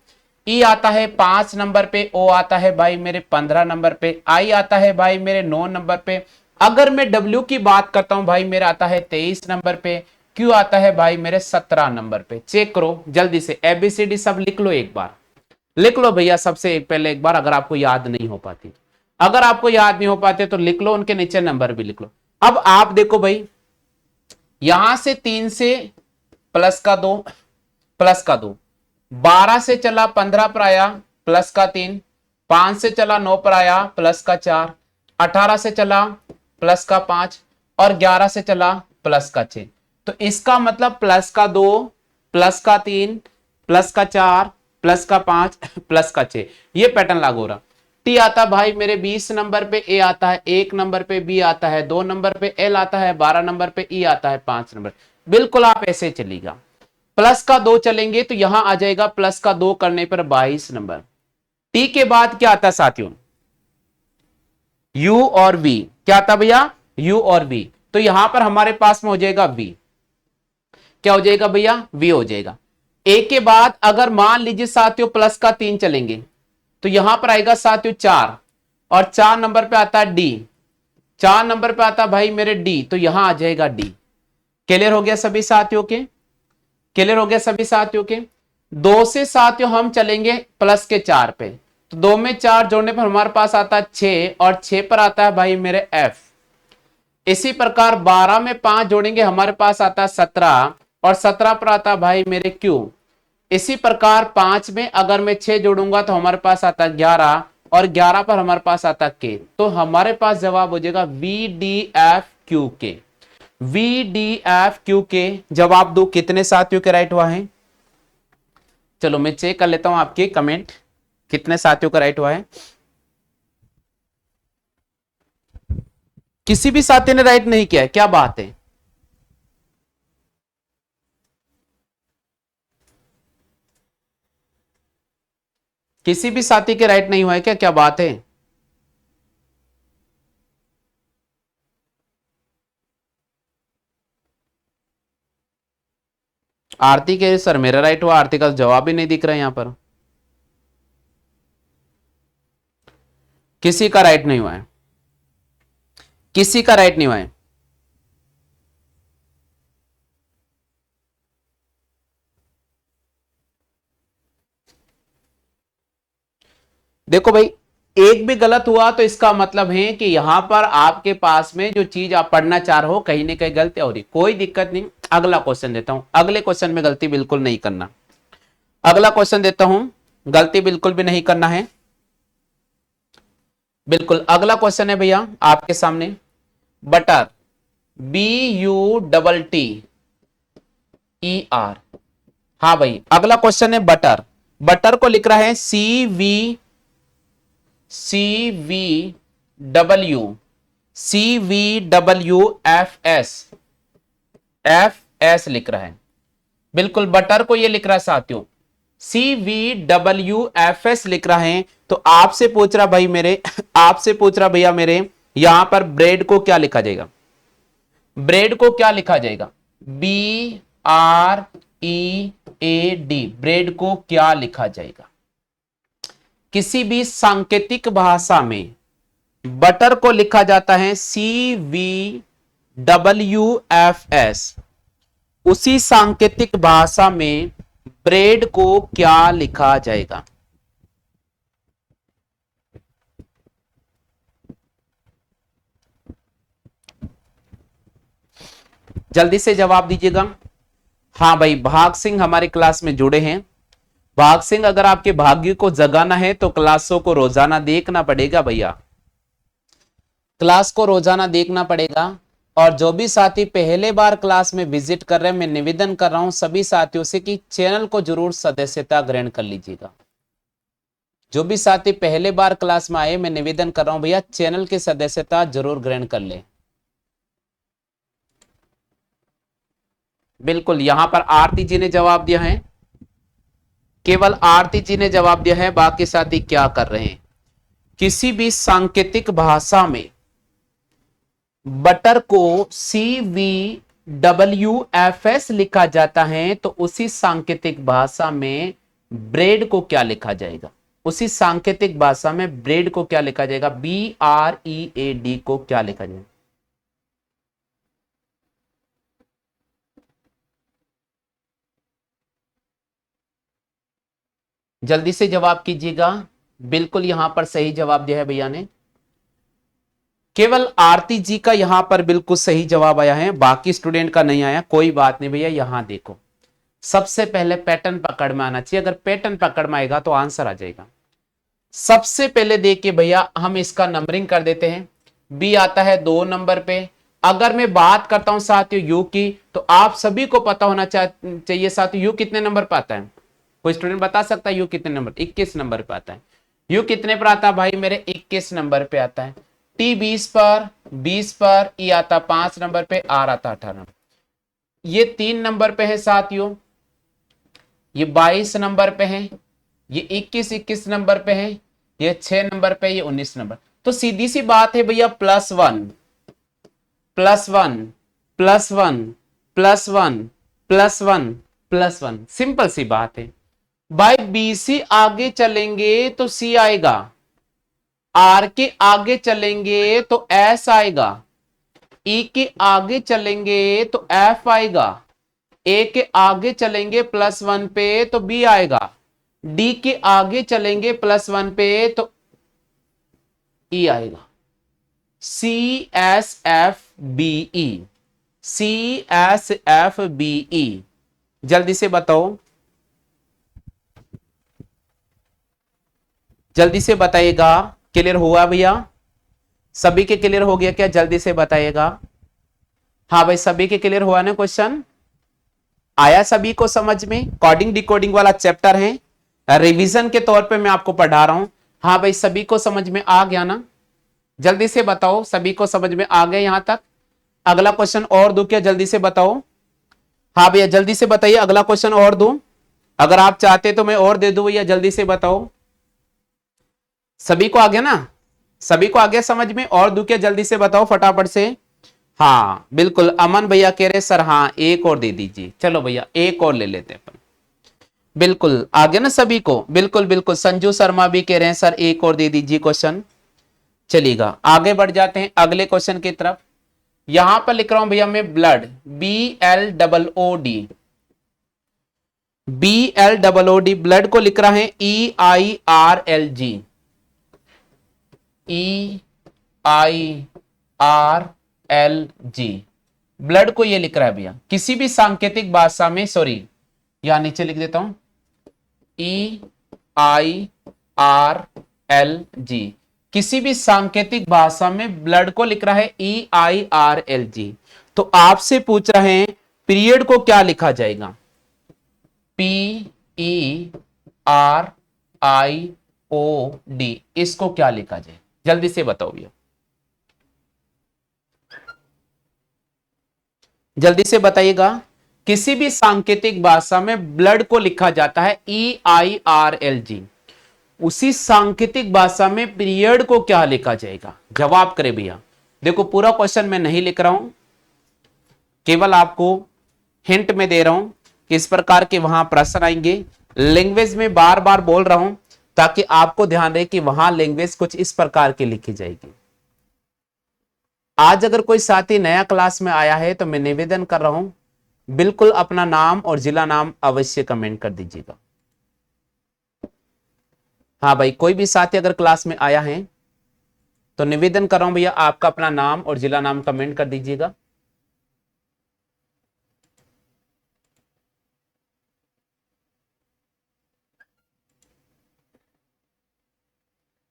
ई आता है 5 नंबर पे, ओ आता है भाई मेरे 15 नंबर पे, आई आता है भाई मेरे 9 नंबर पे। अगर मैं डब्ल्यू की बात करता हूं भाई, मेरा आता है 23 नंबर पे, क्यू आता है भाई मेरे 17 नंबर पे। चेक करो जल्दी से, एबीसीडी सब लिख लो एक बार, लिख लो भैया सबसे पहले एक बार, अगर आपको याद नहीं हो पाती, अगर आपको याद नहीं हो पाते तो लिख लो, उनके नीचे नंबर भी लिख लो। अब आप देखो भाई, यहां से 3 से प्लस का 2, प्लस का 2, 12 से चला 15 पर आया प्लस का 3, 5 से चला 9 पर आया प्लस का 4, 18 से चला प्लस का 5 और 11 से चला प्लस का 6। तो इसका मतलब प्लस का 2, प्लस का 3, प्लस का 4, प्लस का 5, प्लस का 6, ये पैटर्न लागू हो रहा। टी आता भाई मेरे 20 नंबर पे, ए आता है 1 नंबर पे, बी आता है 2 नंबर पे, एल आता है 12 नंबर पे, ई आता है 5 नंबर। बिल्कुल आप ऐसे चलेगा, प्लस का 2 चलेंगे तो यहां आ जाएगा प्लस का 2 करने पर 22 नंबर। टी के बाद क्या आता है साथियों, यू और वी, क्या आता भैया, यू और वी। तो यहां पर हमारे पास में हो जाएगा वी, क्या हो जाएगा भैया, वी हो जाएगा। ए के बाद अगर मान लीजिए साथियों प्लस का 3 चलेंगे तो यहां पर आएगा साथियों 4, और 4 नंबर पे आता है डी, 4 नंबर पे आता है भाई मेरे डी, तो यहां आ जाएगा डी। क्लियर हो गया सभी साथियों के। क्लियर हो गया सभी साथियों के। 2 से साथियों हम चलेंगे प्लस के 4 पे, तो 2 में 4 जोड़ने पर हमारे पास आता है 6 और 6 पर आता है भाई मेरे एफ। इसी प्रकार 12 में 5 जोड़ेंगे हमारे पास आता है 17 और 17 पर आता है भाई मेरे क्यू। इसी प्रकार 5 में अगर मैं 6 जोड़ूंगा तो हमारे पास आता है 11 और 11 पर हमारे पास आता के। तो हमारे पास जवाब हो जाएगा वी डी एफ क्यू के। वी डी एफ क्यू के जवाब दो कितने साथियों के राइट हुआ है? चलो मैं चेक कर लेता हूं आपके कमेंट कितने साथियों का राइट हुआ है। किसी भी साथी ने राइट नहीं किया है, क्या बात है। किसी भी साथी के राइट नहीं हुआ है क्या? क्या बात है। आरती के सर मेरा राइट हुआ, आरती का जवाब ही नहीं दिख रहा है यहां पर। किसी का राइट नहीं हुआ है, किसी का राइट नहीं हुआ है। देखो भाई, एक भी गलत हुआ तो इसका मतलब है कि यहां पर आपके पास में जो चीज आप पढ़ना चाह रहे हो कहीं ना कहीं गलती हो रही। कोई दिक्कत नहीं, अगला क्वेश्चन देता हूं। अगले क्वेश्चन में गलती बिल्कुल नहीं करना। अगला क्वेश्चन देता हूं, गलती बिल्कुल भी नहीं करना है। बिल्कुल अगला क्वेश्चन है भैया आपके सामने, butter, B U double T E R. हाँ भाई अगला क्वेश्चन है बटर। बटर को लिख रहा है CVW FS लिख रहा है। बिल्कुल बटर को ये लिख रहा है साथियों, CVWFS लिख रहा है। तो आपसे पूछ रहा भाई मेरे आपसे पूछ रहा भैया मेरे, यहां पर ब्रेड को क्या लिखा जाएगा? ब्रेड को क्या लिखा जाएगा? BREAD, ब्रेड को क्या लिखा जाएगा? किसी भी सांकेतिक भाषा में बटर को लिखा जाता है CVWFS। उसी सांकेतिक भाषा में ब्रेड को क्या लिखा जाएगा? जल्दी से जवाब दीजिएगा। हाँ भाई भाग सिंह हमारी क्लास में जुड़े हैं। भाग सिंह, अगर आपके भाग्य को जगाना है तो क्लासों को रोजाना देखना पड़ेगा भैया, क्लास को रोजाना देखना पड़ेगा। और जो भी साथी पहले बार क्लास में विजिट कर रहे हैं, मैं निवेदन कर रहा हूं सभी साथियों से कि चैनल को जरूर सदस्यता ग्रहण कर लीजिएगा। जो भी साथी पहले बार क्लास में आए, मैं निवेदन कर रहा हूं भैया चैनल की सदस्यता जरूर ग्रहण कर ले। बिल्कुल यहां पर आरती जी ने जवाब दिया है, केवल आरती जी ने जवाब दिया है, बाकी साथी क्या कर रहे हैं? किसी भी सांकेतिक भाषा में बटर को CVWFS लिखा जाता है, तो उसी सांकेतिक भाषा में ब्रेड को क्या लिखा जाएगा? उसी सांकेतिक भाषा में ब्रेड को क्या लिखा जाएगा? BREAD को क्या लिखा जाएगा? जल्दी से जवाब कीजिएगा। बिल्कुल यहां पर सही जवाब दिया है भैया ने, केवल आरती जी का यहां पर बिल्कुल सही जवाब आया है, बाकी स्टूडेंट का नहीं आया। कोई बात नहीं भैया, यहां देखो सबसे पहले पैटर्न पकड़ में आना चाहिए। अगर पैटर्न पकड़ में आएगा तो आंसर आ जाएगा। सबसे पहले देखिए भैया, हम इसका नंबरिंग कर देते हैं। बी आता है 2 नंबर पे। अगर मैं बात करता हूं साथियों यू की, तो आप सभी को पता होना चाहिए साथियों यू कितने नंबर पे आता है। कोई स्टूडेंट बता सकता है यू कितने नंबर? 21 नंबर पे आता है। यू कितने पर आता है भाई मेरे? 21 नंबर पे आता है। टी 20 पर, ई आता 5 नंबर पे, आर आता 18। ये 3 नंबर पे है साथियों, ये 22 नंबर पे है, ये 21 नंबर पे है, ये 6 नंबर पे, ये 19 नंबर। तो सीधी सी बात है भैया, +1 +1 +1 +1 +1 +1, सिंपल सी बात है भाई। BC आगे चलेंगे तो C आएगा, R के आगे चलेंगे तो S आएगा, E के आगे चलेंगे तो F आएगा, ए के आगे चलेंगे +1 पे तो बी आएगा, डी के आगे चलेंगे +1 पे तो ई आएगा। CSFBE, CSFBE, जल्दी से बताओ, जल्दी से बताइएगा। क्लियर हुआ भैया? सभी के क्लियर हो गया क्या? जल्दी से बताइएगा। हाँ भाई, सभी के क्लियर हुआ ना? क्वेश्चन आया सभी को समझ में? कोडिंग डिकोडिंग वाला चैप्टर है, रिवीजन के तौर पे मैं आपको पढ़ा रहा हूं। हाँ भाई, सभी को समझ में आ गया ना? जल्दी से बताओ, सभी को समझ में आ गया यहां तक? अगला क्वेश्चन और दूं क्या? जल्दी से बताओ। हाँ भैया, जल्दी से बताइए, अगला क्वेश्चन और दूं? अगर आप चाहते तो मैं और दे दूं भैया, जल्दी से बताओ। सभी को आ गया ना? सभी को आ गया समझ में? और दूं क्या? जल्दी से बताओ फटाफट से। हाँ बिल्कुल, अमन भैया कह रहे सर हाँ एक और दे दीजिए। चलो भैया, एक और ले लेते हैं अपन। बिल्कुल आ गया ना सभी को? बिल्कुल बिल्कुल, संजू शर्मा भी कह रहे हैं सर एक और दे दीजिए क्वेश्चन। चलिएगा, आगे बढ़ जाते हैं अगले क्वेश्चन की तरफ। यहां पर लिख रहा हूं भैया मैं ब्लड, BLOOD, BLOOD, ब्लड को लिख रहा है EIRLG, EIRLG, ब्लड को ये लिख रहा है भैया। किसी भी सांकेतिक भाषा में, सॉरी यहां नीचे लिख देता हूं, EIRLG, किसी भी सांकेतिक भाषा में ब्लड को लिख रहा है EIRLG। तो आपसे पूछ रहे हैं पीरियड को क्या लिखा जाएगा? PERIOD, इसको क्या लिखा जाए? जल्दी से बताओ भैया, जल्दी से बताइएगा। किसी भी सांकेतिक भाषा में ब्लड को लिखा जाता है EIRLG, उसी सांकेतिक भाषा में पीरियड को क्या लिखा जाएगा? जवाब करें भैया। देखो पूरा क्वेश्चन मैं नहीं लिख रहा हूं, केवल आपको हिंट में दे रहा हूं कि इस प्रकार के वहां प्रश्न आएंगे। लैंग्वेज में बार बार बोल रहा हूं ताकि आपको ध्यान रहे कि वहां लैंग्वेज कुछ इस प्रकार की लिखी जाएगी। आज अगर कोई साथी नया क्लास में आया है तो मैं निवेदन कर रहा हूं, बिल्कुल अपना नाम और जिला नाम अवश्य कमेंट कर दीजिएगा। हाँ भाई, कोई भी साथी अगर क्लास में आया है तो निवेदन कर रहा हूं भैया, आपका अपना नाम और जिला नाम कमेंट कर दीजिएगा।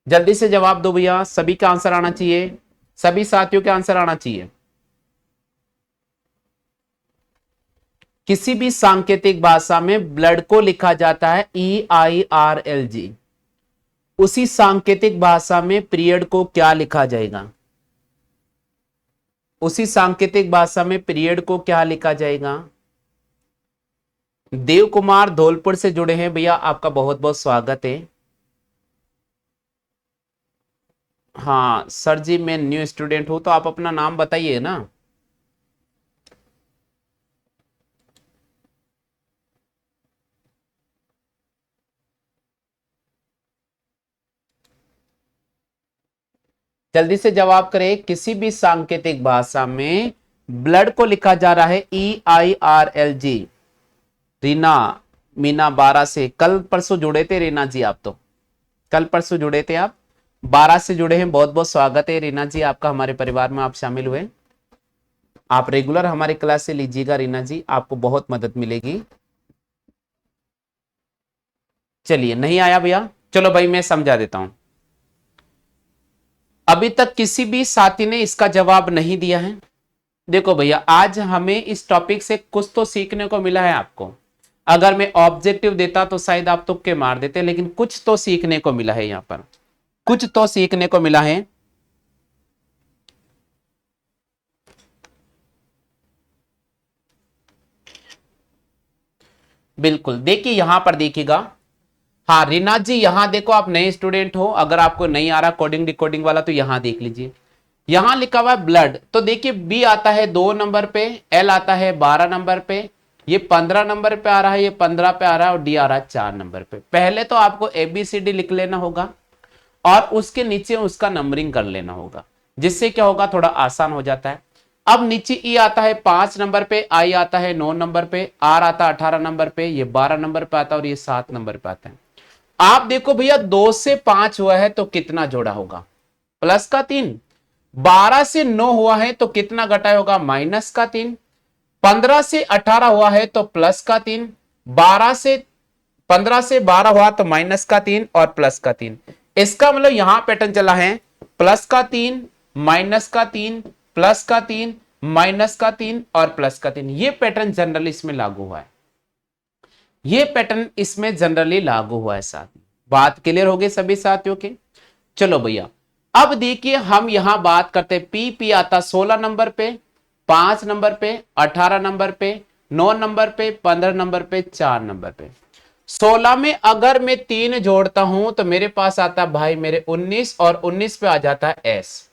जल्दी से जवाब दो भैया, सभी का आंसर आना चाहिए, सभी साथियों का आंसर आना चाहिए। किसी भी सांकेतिक भाषा में ब्लड को लिखा जाता है EIRLG, उसी सांकेतिक भाषा में पीरियड को क्या लिखा जाएगा? उसी सांकेतिक भाषा में पीरियड को क्या लिखा जाएगा? देव कुमार धौलपुर से जुड़े हैं भैया, आपका बहुत बहुत स्वागत है। हाँ सर जी, मैं न्यू स्टूडेंट हूं, तो आप अपना नाम बताइए ना। जल्दी से जवाब करें। किसी भी सांकेतिक भाषा में ब्लड को लिखा जा रहा है EIRLG। रीना मीना 12 से, कल परसों जुड़े थे रीना जी आप, तो कल परसों जुड़े थे आप, 12 से जुड़े हैं, बहुत बहुत स्वागत है रीना जी आपका, हमारे परिवार में आप शामिल हुए। आप रेगुलर हमारी क्लास से लीजिएगा रीना जी, आपको बहुत मदद मिलेगी। चलिए, नहीं आया भैया? चलो भाई मैं समझा देता हूं। अभी तक किसी भी साथी ने इसका जवाब नहीं दिया है। देखो भैया, आज हमें इस टॉपिक से कुछ तो सीखने को मिला है आपको। अगर मैं ऑब्जेक्टिव देता तो शायद आप तुक्के मार देते, लेकिन कुछ तो सीखने को मिला है, यहां पर कुछ तो सीखने को मिला है। बिल्कुल, देखिए यहां पर देखिएगा। हाँ रीना जी, यहां देखो, आप नए स्टूडेंट हो, अगर आपको नहीं आ रहा कोडिंग डिकोडिंग वाला तो यहां देख लीजिए। यहां लिखा हुआ है ब्लड, तो देखिए बी आता है 2 नंबर पे, एल आता है 12 नंबर पे, ये 15 नंबर पे आ रहा है, ये 15 पे आ रहा है, और डी आ रहा है 4 नंबर पे। पहले तो आपको ABCD लिख लेना होगा और उसके नीचे उसका नंबरिंग कर लेना होगा, जिससे क्या होगा, थोड़ा आसान हो जाता है। अब नीचे ई आता है 5 नंबर पे, आई आता है 9 नंबर पे, आर आता है 18 नंबर पे, ये 12 नंबर पे आता है और ये 7 नंबर पे आता है। आप देखो भैया 2 से 5 हुआ है तो कितना जोड़ा होगा, प्लस का 3। 12 से 9 हुआ है तो कितना घटाया होगा, माइनस का 3। 15 से 18 हुआ है तो प्लस का 3। 15 से 12 हुआ तो माइनस का 3 और प्लस का 3। इसका मतलब यहां पैटर्न चला है प्लस का 3, माइनस का 3, प्लस का 3, माइनस का 3 और प्लस का 3। ये पैटर्न जनरली इसमें लागू हुआ है, ये पैटर्न इसमें जनरली लागू हुआ है। साथ बात क्लियर हो गई सभी साथियों के। चलो भैया अब देखिए हम यहां बात करते हैं, पी आता 16 नंबर पे, 5 नंबर पे, 18 नंबर पे, 9 नंबर पे, 15 नंबर पे, 4 नंबर पे। 16 में अगर मैं 3 जोड़ता हूं तो मेरे पास आता है भाई मेरे 19 और 19 पे आ जाता है एस।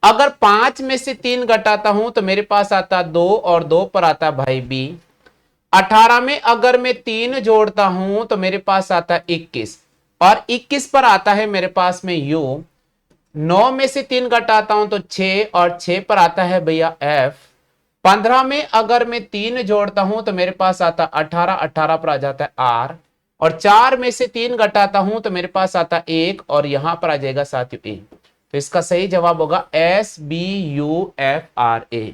अगर 5 में से 3 घटाता हूं तो मेरे पास आता है 2 और 2 पर आता है भाई बी। 18 में अगर मैं 3 जोड़ता हूं तो मेरे पास आता है 21 और 21 पर आता है मेरे पास में यू। 9 में से 3 घटाता हूं तो 6 और 6 पर आता है भैया एफ। 15 में अगर मैं 3 जोड़ता हूं तो मेरे पास आता 18, 18 पर आ जाता है आर। और 4 में से 3 घटाता हूं तो मेरे पास आता 1 और यहां पर आ जाएगा साथियों ए। तो इसका सही जवाब होगा S B U F R A,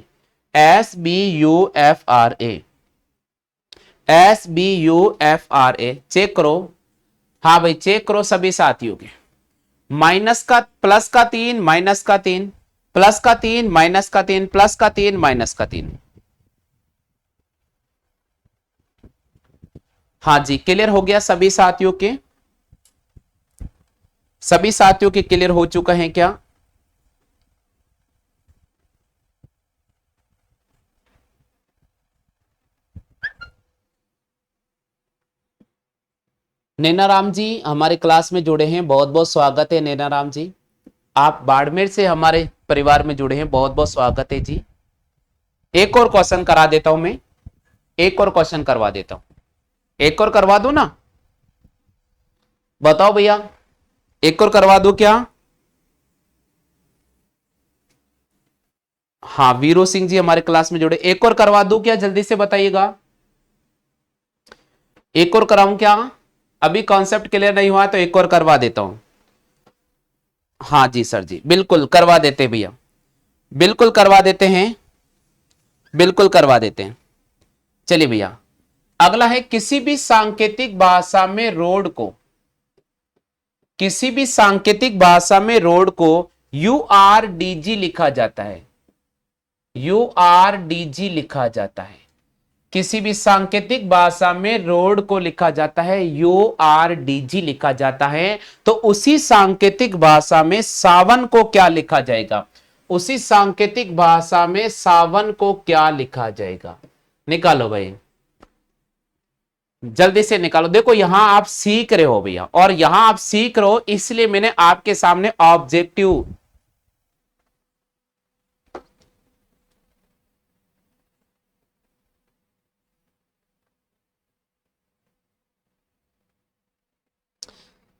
S B U F R A, S B U F R A. Check करो, हाँ भाई चेक करो सभी साथियों के। माइनस का प्लस का 3, माइनस का 3, प्लस का 3, माइनस का 3, प्लस का 3, माइनस का 3। हाँ जी क्लियर हो गया सभी साथियों के, सभी साथियों के क्लियर हो चुका है क्या? नैना राम जी हमारे क्लास में जुड़े हैं, बहुत बहुत स्वागत है नैना राम जी। आप बाड़मेर से हमारे परिवार में जुड़े हैं, बहुत बहुत स्वागत है जी। एक और क्वेश्चन करा देता हूं मैं, एक और क्वेश्चन करवा देता हूं, एक और करवा दूं ना, बताओ भैया एक और करवा दूं क्या? हाँ वीरो सिंह जी हमारे क्लास में जुड़े, एक और करवा दूं क्या, जल्दी से बताइएगा। एक और कराऊं क्या? अभी कॉन्सेप्ट क्लियर नहीं हुआ तो एक और करवा देता हूं। हाँ जी सर जी बिल्कुल करवा देते हैं भैया, बिल्कुल करवा देते हैं, बिल्कुल करवा देते हैं। चलिए भैया अगला है, किसी भी सांकेतिक भाषा में रोड को, किसी भी सांकेतिक भाषा में रोड को यू आर डी जी लिखा जाता है, यू आर डी जी लिखा जाता है। किसी भी सांकेतिक भाषा में रोड को लिखा जाता है यू आर डी जी लिखा जाता है, तो उसी सांकेतिक भाषा में सावन को क्या लिखा जाएगा, उसी सांकेतिक भाषा में सावन को क्या लिखा जाएगा? निकालो भाई जल्दी से निकालो। देखो यहां आप सीख रहे हो भैया, और यहां आप सीख रहे हो इसलिए मैंने आपके सामने ऑब्जेक्टिव,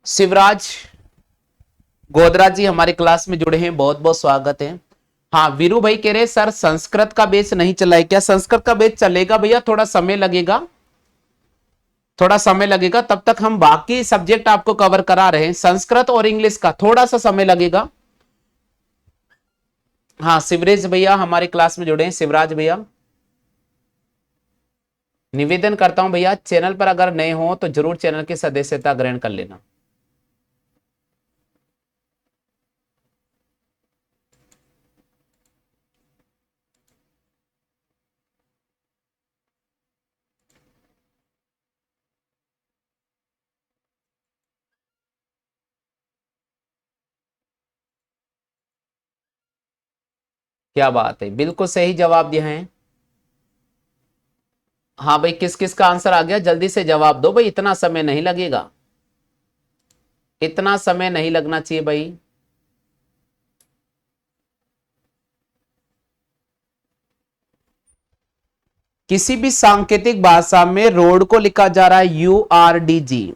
शिवराज गोदरा जी हमारे क्लास में जुड़े हैं, बहुत बहुत स्वागत है। हाँ वीरू भाई कह रहे सर संस्कृत का बेच नहीं चला है क्या? संस्कृत का बेच चलेगा भैया, थोड़ा समय लगेगा, थोड़ा समय लगेगा, तब तक हम बाकी सब्जेक्ट आपको कवर करा रहे हैं। संस्कृत और इंग्लिश का थोड़ा सा समय लगेगा। हाँ शिवराज भैया हमारे क्लास में जुड़े हैं, शिवराज भैया निवेदन करता हूं भैया चैनल पर अगर नए हो तो जरूर चैनल की सदस्यता ग्रहण कर लेना। क्या बात है, बिल्कुल सही जवाब दिया है। हाँ भाई किस किस का आंसर आ गया, जल्दी से जवाब दो भाई, इतना समय नहीं लगेगा, इतना समय नहीं लगना चाहिए भाई। किसी भी सांकेतिक भाषा में रोड को लिखा जा रहा है यू आर डी जी,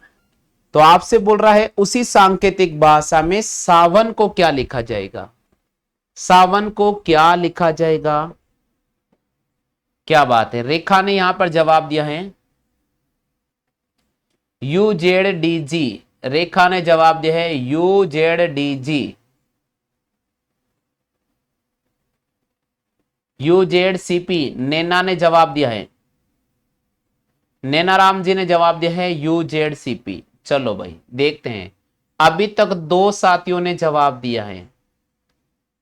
तो आपसे बोल रहा है उसी सांकेतिक भाषा में सावन को क्या लिखा जाएगा, सावन को क्या लिखा जाएगा? क्या बात है, रेखा ने यहां पर जवाब दिया है UZDG। रेखा ने जवाब दिया है UZDG। UZCP नैना ने जवाब दिया है, नैनाराम जी ने जवाब दिया है UZCP। चलो भाई देखते हैं, अभी तक 2 साथियों ने जवाब दिया है।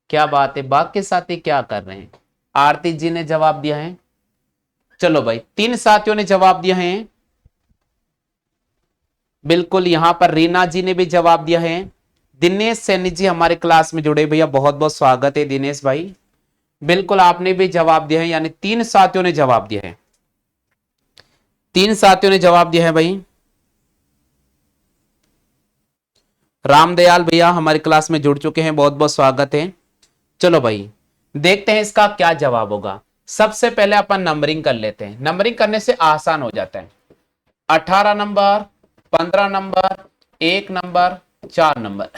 क्या बात है, बाकी साथी क्या कर रहे हैं? आरती जी ने जवाब दिया है। चलो भाई 3 साथियों ने जवाब दिया है। बिल्कुल यहां पर रीना जी ने भी जवाब दिया है। दिनेश सैनी जी हमारे क्लास में जुड़े, भैया बहुत बहुत स्वागत है दिनेश भाई। बिल्कुल आपने भी जवाब दिया है, यानी 3 साथियों ने जवाब दिया है। 3 साथियों ने जवाब दिया है भाई। रामदयाल भैया हमारी क्लास में जुड़ चुके हैं, बहुत बहुत स्वागत है। चलो भाई देखते हैं इसका क्या जवाब होगा। सबसे पहले अपन नंबरिंग कर लेते हैं, नंबरिंग करने से आसान हो जाता है। 18 नंबर, 15 नंबर, 1 नंबर, 4 नंबर।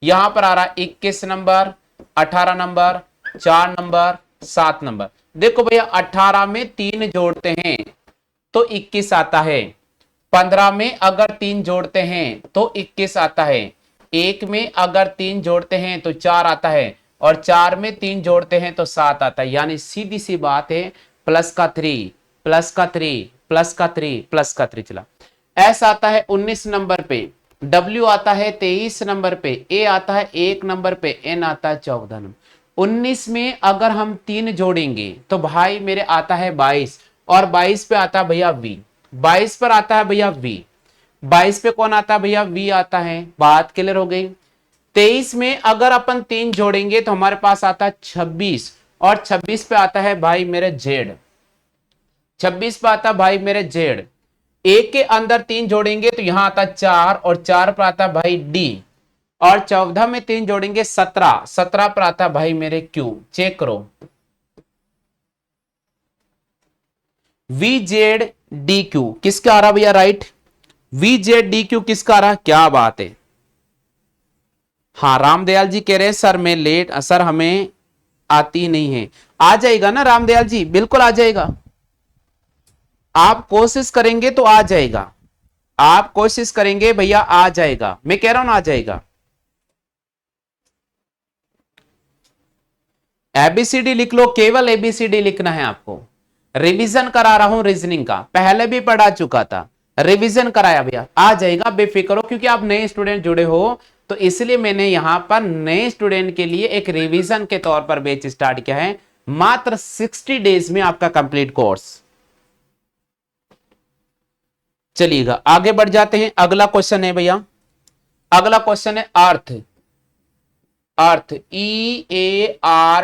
यहां पर आ रहा 21 नंबर, 18 नंबर, 4 नंबर, 7 नंबर। देखो भैया 18 में 3 जोड़ते हैं तो 21 आता है। 15 में अगर 3 जोड़ते हैं तो 21 आता है। 1 में अगर 3 जोड़ते हैं तो 4 आता है, और 4 में 3 जोड़ते हैं तो 7 आता है। यानी सीधी सी बात है, प्लस का 3, प्लस का 3, प्लस का 3, प्लस का 3 चला। एस आता है 19 नंबर पे, डब्ल्यू आता है 23 नंबर पे, ए आता है 1 नंबर पे, एन आता है 14 नंबर। 19 में अगर हम 3 जोड़ेंगे तो भाई मेरे आता है 22, और 22 पे आता है भैया वी। 22 पर आता है भैया वी। 22 पे कौन आता है भैया? वी आता है। बात क्लियर हो गई। 23 में अगर अपन 3 जोड़ेंगे तो हमारे पास आता है 26, और 26 पे आता है भाई मेरे जेड। 26 पे आता है भाई मेरे जेड। एक के अंदर 3 जोड़ेंगे तो यहां आता 4, और 4 पर आता भाई डी, और 14 में 3 जोड़ेंगे 17, 17 पर आता भाई मेरे क्यू। चेक करो, वी जेड डी क्यू किसका आ रहा भैया? Right, V Z D Q किसका आ रहा? क्या बात है। हाँ रामदयाल जी कह रहे हैं सर मैं लेट, सर हमें आती नहीं है। आ जाएगा ना रामदयाल जी, बिल्कुल आ जाएगा। आप कोशिश करेंगे तो आ जाएगा, आप कोशिश करेंगे भैया आ जाएगा, मैं कह रहा हूं ना आ जाएगा। एबीसीडी लिख लो, केवल एबीसीडी लिखना है आपको। रिवीजन करा रहा हूं रीजनिंग का, पहले भी पढ़ा चुका था, रिवीजन कराया भैया, आ जाएगा बेफिक्र हो, क्योंकि आप नए स्टूडेंट जुड़े हो तो इसलिए मैंने यहां पर नए स्टूडेंट के लिए एक रिवीजन के तौर पर बैच स्टार्ट किया है। मात्र 60 डेज में आपका कंप्लीट कोर्स। चलिएगा आगे बढ़ जाते हैं, अगला क्वेश्चन है भैया, अगला क्वेश्चन है अर्थ। अर्थ EARTH,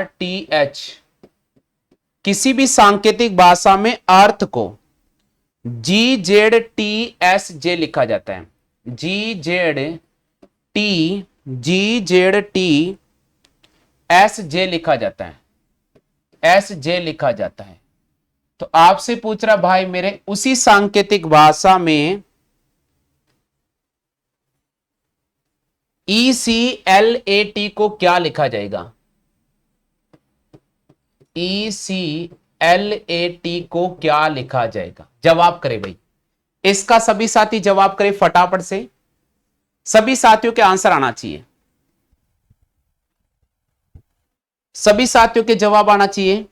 किसी भी सांकेतिक भाषा में अर्थ को GZTSJ लिखा जाता है। GZTSJ लिखा जाता है, SJ लिखा जाता है। तो आपसे पूछ रहा भाई मेरे उसी सांकेतिक भाषा में ECLAT को क्या लिखा जाएगा? ECLAT को क्या लिखा जाएगा? जवाब करे भाई, इसका सभी साथी जवाब करे फटाफट से, सभी साथियों के आंसर आना चाहिए, सभी साथियों के जवाब आना चाहिए।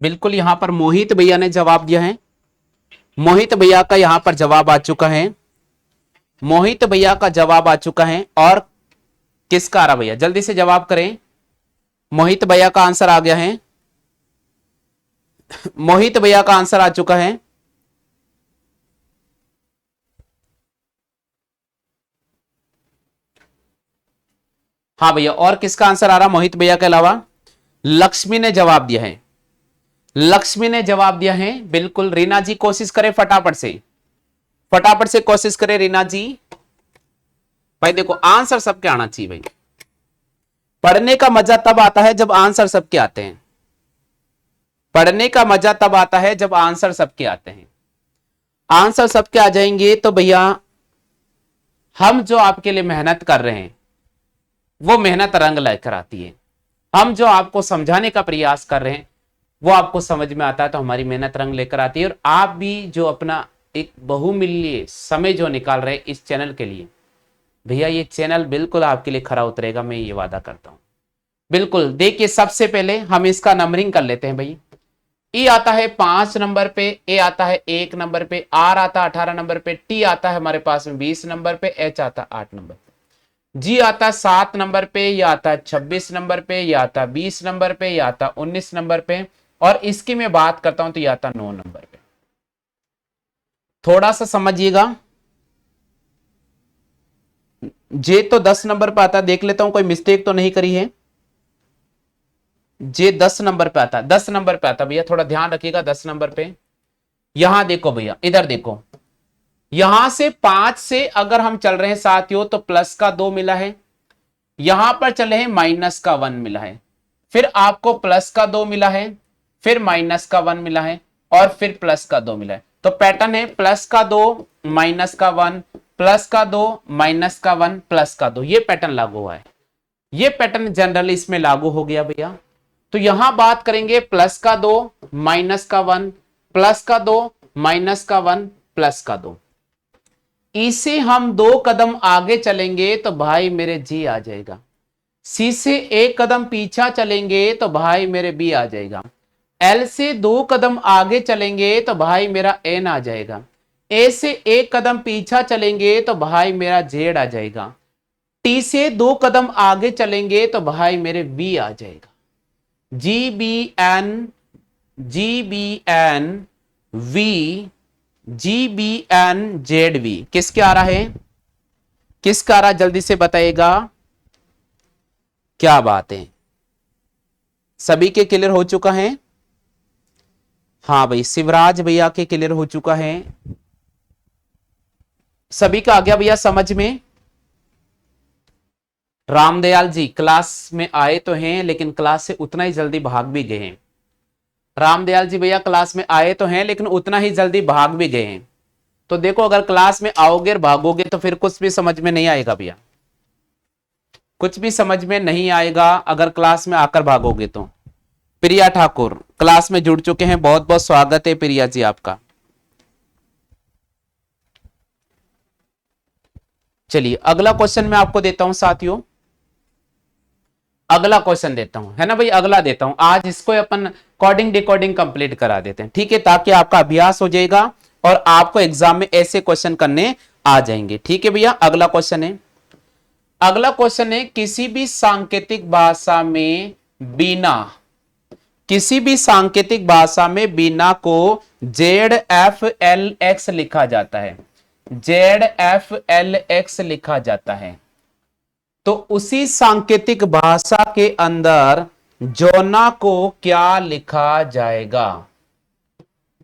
बिल्कुल यहां पर मोहित भैया ने जवाब दिया है, मोहित भैया का यहां पर जवाब आ चुका है, मोहित भैया का जवाब आ चुका है। और किसका आ रहा भैया? जल्दी से जवाब करें, मोहित भैया का आंसर आ गया है, मोहित भैया का आंसर आ चुका है। हाँ भैया, और किसका आंसर आ रहा मोहित भैया के अलावा? लक्ष्मी ने जवाब दिया है, लक्ष्मी ने जवाब दिया है। बिल्कुल रीना जी कोशिश करें फटाफट से, फटाफट से कोशिश करें रीना जी। भाई देखो आंसर सबके आना चाहिए भाई, पढ़ने का मजा तब आता है जब आंसर सबके आते हैं, पढ़ने का मजा तब आता है जब आंसर सबके आते हैं। आंसर सबके आ जाएंगे तो भैया हम जो आपके लिए मेहनत कर रहे हैं वो मेहनत रंग लेकर आती है। हम जो आपको समझाने का प्रयास कर रहे हैं वो आपको समझ में आता है तो हमारी मेहनत रंग लेकर आती है। और आप भी जो अपना एक बहुमूल्य समय जो निकाल रहे हैं इस चैनल के लिए, भैया ये चैनल बिल्कुल आपके लिए खरा उतरेगा, मैं ये वादा करता हूं। बिल्कुल देखिए, सबसे पहले हम इसका नंबरिंग कर लेते हैं भाई। ई आता है 5 नंबर पे, ए आता है 1 नंबर पे, आर आता है 18 नंबर पे, टी आता है हमारे पास में 20 नंबर पे, एच आता है 8 नंबर पे, जी आता है 7 नंबर पे, यह आता है 26 नंबर पे, यह आता है 20 नंबर पे, यह आता है 19 नंबर पे, और इसकी मैं बात करता हूं तो यह आता है 9 नंबर पे। थोड़ा सा समझिएगा, जे तो 10 नंबर पे आता है, देख लेता हूं कोई मिस्टेक तो नहीं करी है। जे 10 नंबर पे आता है, 10 नंबर पे आता है भैया, थोड़ा ध्यान रखिएगा 10 नंबर पे। यहां देखो भैया, इधर देखो, यहां से 5 से अगर हम चल रहे हैं साथियों तो प्लस का 2 मिला है, यहां पर चले हैं माइनस का 1 मिला है, फिर आपको प्लस का 2 मिला है, फिर माइनस का 1 मिला है, और फिर प्लस का 2 मिला है। तो पैटर्न है प्लस का 2 माइनस का 1, प्लस का 2 माइनस का 1 प्लस का 2, ये पैटर्न लागू हुआ है। ये पैटर्न जनरली इसमें लागू हो गया भैया। तो यहां बात करेंगे प्लस का 2 माइनस का 1, प्लस का 2 माइनस का 1 प्लस का 2। इसे हम 2 कदम आगे चलेंगे तो भाई मेरे जी आ जाएगा, सी से 1 कदम पीछा चलेंगे तो भाई मेरे बी आ जाएगा, एल से 2 कदम आगे चलेंगे तो भाई मेरा एन आ जाएगा, ए से 1 कदम पीछा चलेंगे तो भाई मेरा जेड आ जाएगा, टी से 2 कदम आगे चलेंगे तो भाई मेरे वी आ जाएगा। G B N, G B N V, G B N Z V, किसके आ रहा है, किसका आ रहा जल्दी से बताइएगा। क्या बात है, सभी के क्लियर हो चुका है? हाँ भाई, शिवराज भैया के क्लियर हो चुका है, सभी का आ गया भैया समझ में। रामदयाल जी क्लास में आए तो हैं लेकिन क्लास से उतना ही जल्दी भाग भी गए हैं। रामदयाल जी भैया क्लास में आए तो हैं लेकिन उतना ही जल्दी भाग भी गए हैं। तो देखो अगर क्लास में आओगे और भागोगे तो फिर कुछ भी समझ में नहीं आएगा भैया, कुछ भी समझ में नहीं आएगा अगर क्लास में आकर भागोगे तो। प्रिया ठाकुर क्लास में जुड़ चुके हैं, बहुत बहुत स्वागत है प्रिया जी आपका। चलिए अगला क्वेश्चन मैं आपको देता हूं साथियों, अगला क्वेश्चन देता हूं, है ना भाई, अगला देता हूं। आज इसको अपन कोडिंग डिकोडिंग कंप्लीट करा देते हैं, ठीक है, ताकि आपका अभ्यास हो जाएगा और आपको एग्जाम में ऐसे क्वेश्चन करने आ जाएंगे। ठीक है भैया, अगला क्वेश्चन है, अगला क्वेश्चन है किसी भी सांकेतिक भाषा में बिना, किसी भी सांकेतिक भाषा में बिना को जेड एफ एल एक्स लिखा जाता है, जेड एफ एल एक्स लिखा जाता है। तो उसी सांकेतिक भाषा के अंदर जोना को क्या लिखा जाएगा,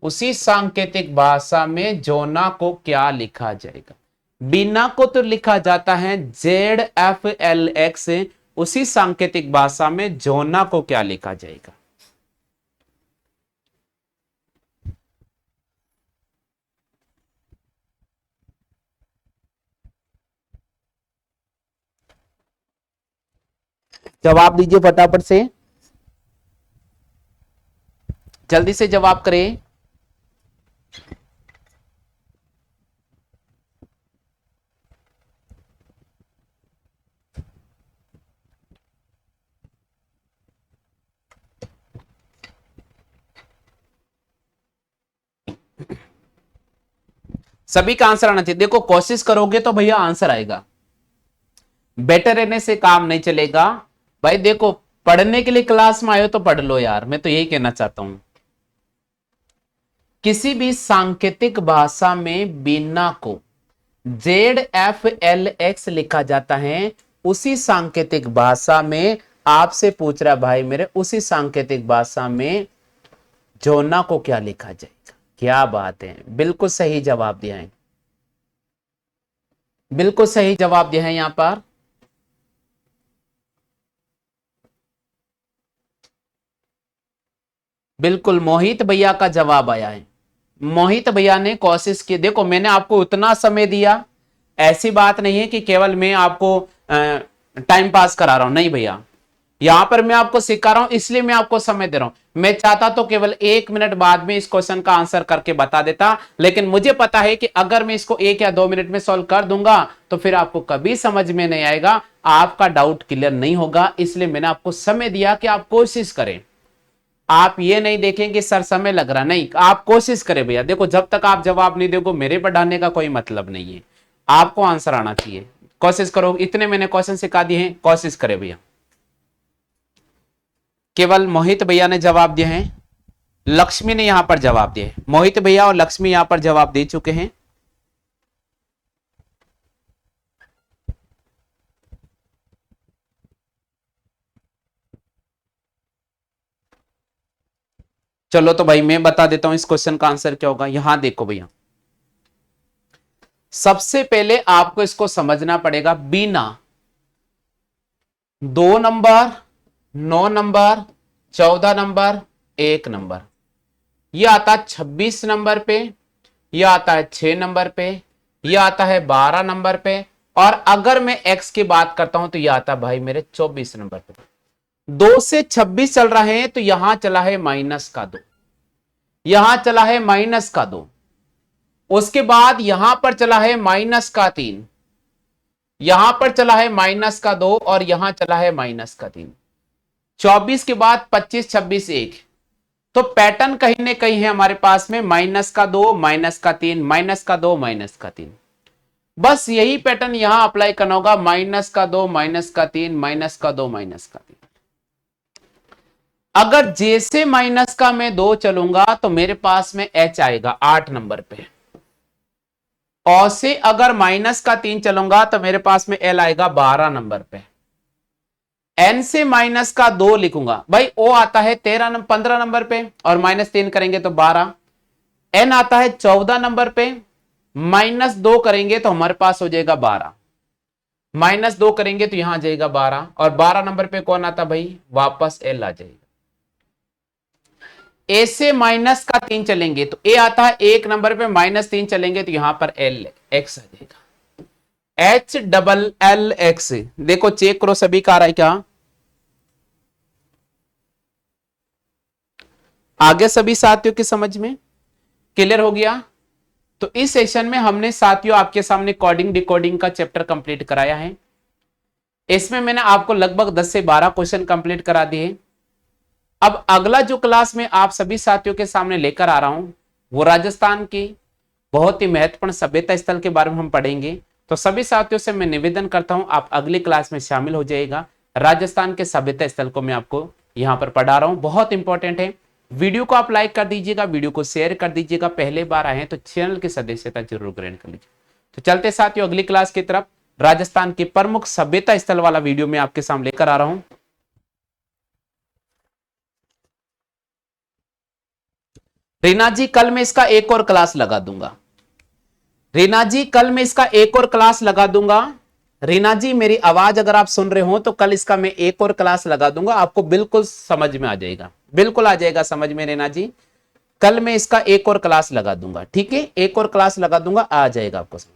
उसी सांकेतिक भाषा में जोना को क्या लिखा जाएगा। बिना को तो लिखा जाता है जेड एफ एल एक्स, उसी सांकेतिक भाषा में जोना को क्या लिखा जाएगा। जवाब दीजिए फटाफट से, जल्दी से जवाब करें। सभी का आंसर आना चाहिए। देखो कोशिश करोगे तो भैया आंसर आएगा, बेटर रहने से काम नहीं चलेगा भाई। देखो पढ़ने के लिए क्लास में आयो तो पढ़ लो यार, मैं तो यही कहना चाहता हूं। किसी भी सांकेतिक भाषा में बिना को जेड एफ एल एक्स लिखा जाता है, उसी सांकेतिक भाषा में आपसे पूछ रहा भाई मेरे, उसी सांकेतिक भाषा में जोना को क्या लिखा जाएगा। क्या बात है, बिल्कुल सही जवाब दिया है, बिल्कुल सही जवाब दिया है यहां पर। बिल्कुल मोहित भैया का जवाब आया है। मोहित भैया ने कोशिश की। देखो मैंने आपको उतना समय दिया, ऐसी बात नहीं है कि केवल मैं आपको टाइम पास करा रहा हूं, नहीं भैया, यहां पर मैं आपको सिखा रहा हूं, इसलिए मैं आपको समय दे रहा हूं। मैं चाहता तो केवल 1 मिनट बाद में इस क्वेश्चन का आंसर करके बता देता, लेकिन मुझे पता है कि अगर मैं इसको 1 या 2 मिनट में सॉल्व कर दूंगा तो फिर आपको कभी समझ में नहीं आएगा, आपका डाउट क्लियर नहीं होगा। इसलिए मैंने आपको समय दिया कि आप कोशिश करें। आप ये नहीं देखें कि सर समय लग रहा, नहीं, आप कोशिश करें भैया। देखो जब तक आप जवाब नहीं दोगे मेरे पढ़ाने का कोई मतलब नहीं है, आपको आंसर आना चाहिए। कोशिश करो, इतने मैंने क्वेश्चन सिखा दिए हैं, कोशिश करें भैया। केवल मोहित भैया ने जवाब दिए हैं, लक्ष्मी ने यहां पर जवाब दिए। मोहित भैया और लक्ष्मी यहां पर जवाब दे चुके हैं। चलो तो भाई मैं बता देता हूं इस क्वेश्चन का आंसर क्या होगा। यहां देखो भैया, सबसे पहले आपको इसको समझना पड़ेगा। बिना 2 नंबर, 9 नंबर, 14 नंबर, 1 नंबर, यह आता है 26 नंबर पे, यह आता है 6 नंबर पे, यह आता है 12 नंबर पे, और अगर मैं x की बात करता हूं तो यह आता है भाई मेरे 24 नंबर पे। 2 से 26 चल रहे हैं तो यहां चला है -2, यहां चला है -2, उसके बाद यहां पर चला है -3, यहां पर चला है -2 और यहां चला है -3। 24 के बाद 25, 26, 1, तो पैटर्न कहीं ना कहीं है हमारे पास में -2, -3, -2, -3। बस यही पैटर्न यहां अप्लाई करना होगा, -2, -3, -2, -3। अगर जैसे माइनस का मैं 2 चलूंगा तो मेरे पास में h आएगा 8 नंबर पे, और से अगर -3 चलूंगा तो मेरे पास में l आएगा 12 नंबर पे। n से -2 लिखूंगा भाई, o आता है 15 नंबर पे, और -3 करेंगे तो 12। n आता है 14 नंबर पे, -2 करेंगे तो हमारे पास हो जाएगा 12, -2 करेंगे तो यहां आ जाएगा 12, और 12 नंबर पे कौन आता भाई, वापस l आ जाएगा। a से -3 चलेंगे तो a आता है 1 नंबर पे, -3 चलेंगे तो यहां पर l x आ जाएगा, HLLX। देखो चेक करो सभी का आ रहा है क्या, आगे सभी साथियों की समझ में क्लियर हो गया। तो इस सेशन में हमने साथियों आपके सामने कोडिंग डिकोडिंग का चैप्टर कंप्लीट कराया है। इसमें मैंने आपको लगभग 10 से 12 क्वेश्चन कंप्लीट करा दिए। अब अगला जो क्लास में आप सभी साथियों के सामने लेकर आ रहा हूं वो राजस्थान की बहुत ही महत्वपूर्ण सभ्यता स्थल के बारे में हम पढ़ेंगे। तो सभी साथियों से मैं निवेदन करता हूं आप अगली क्लास में शामिल हो जाएगा। राजस्थान के सभ्यता स्थल को मैं आपको यहां पर पढ़ा रहा हूं, बहुत इंपॉर्टेंट है। वीडियो को आप लाइक कर दीजिएगा, वीडियो को शेयर कर दीजिएगा, पहले बार आए हैं तो चैनल की सदस्यता जरूर ग्रहण कर लीजिए। तो चलते साथियों अगली क्लास की तरफ। राजस्थान के प्रमुख सभ्यता स्थल वाला वीडियो मैं आपके सामने लेकर आ रहा हूं। रीना जी कल मैं इसका एक और क्लास लगा दूंगा, रीना जी कल मैं इसका एक और क्लास लगा दूंगा। रीना जी मेरी आवाज अगर आप सुन रहे हो तो कल इसका मैं एक और क्लास लगा दूंगा, आपको बिल्कुल समझ में आ जाएगा, बिल्कुल आ जाएगा समझ में रीना जी। कल मैं इसका एक और क्लास लगा दूंगा, ठीक है, एक और क्लास लगा दूंगा, आ जाएगा आपको समझ।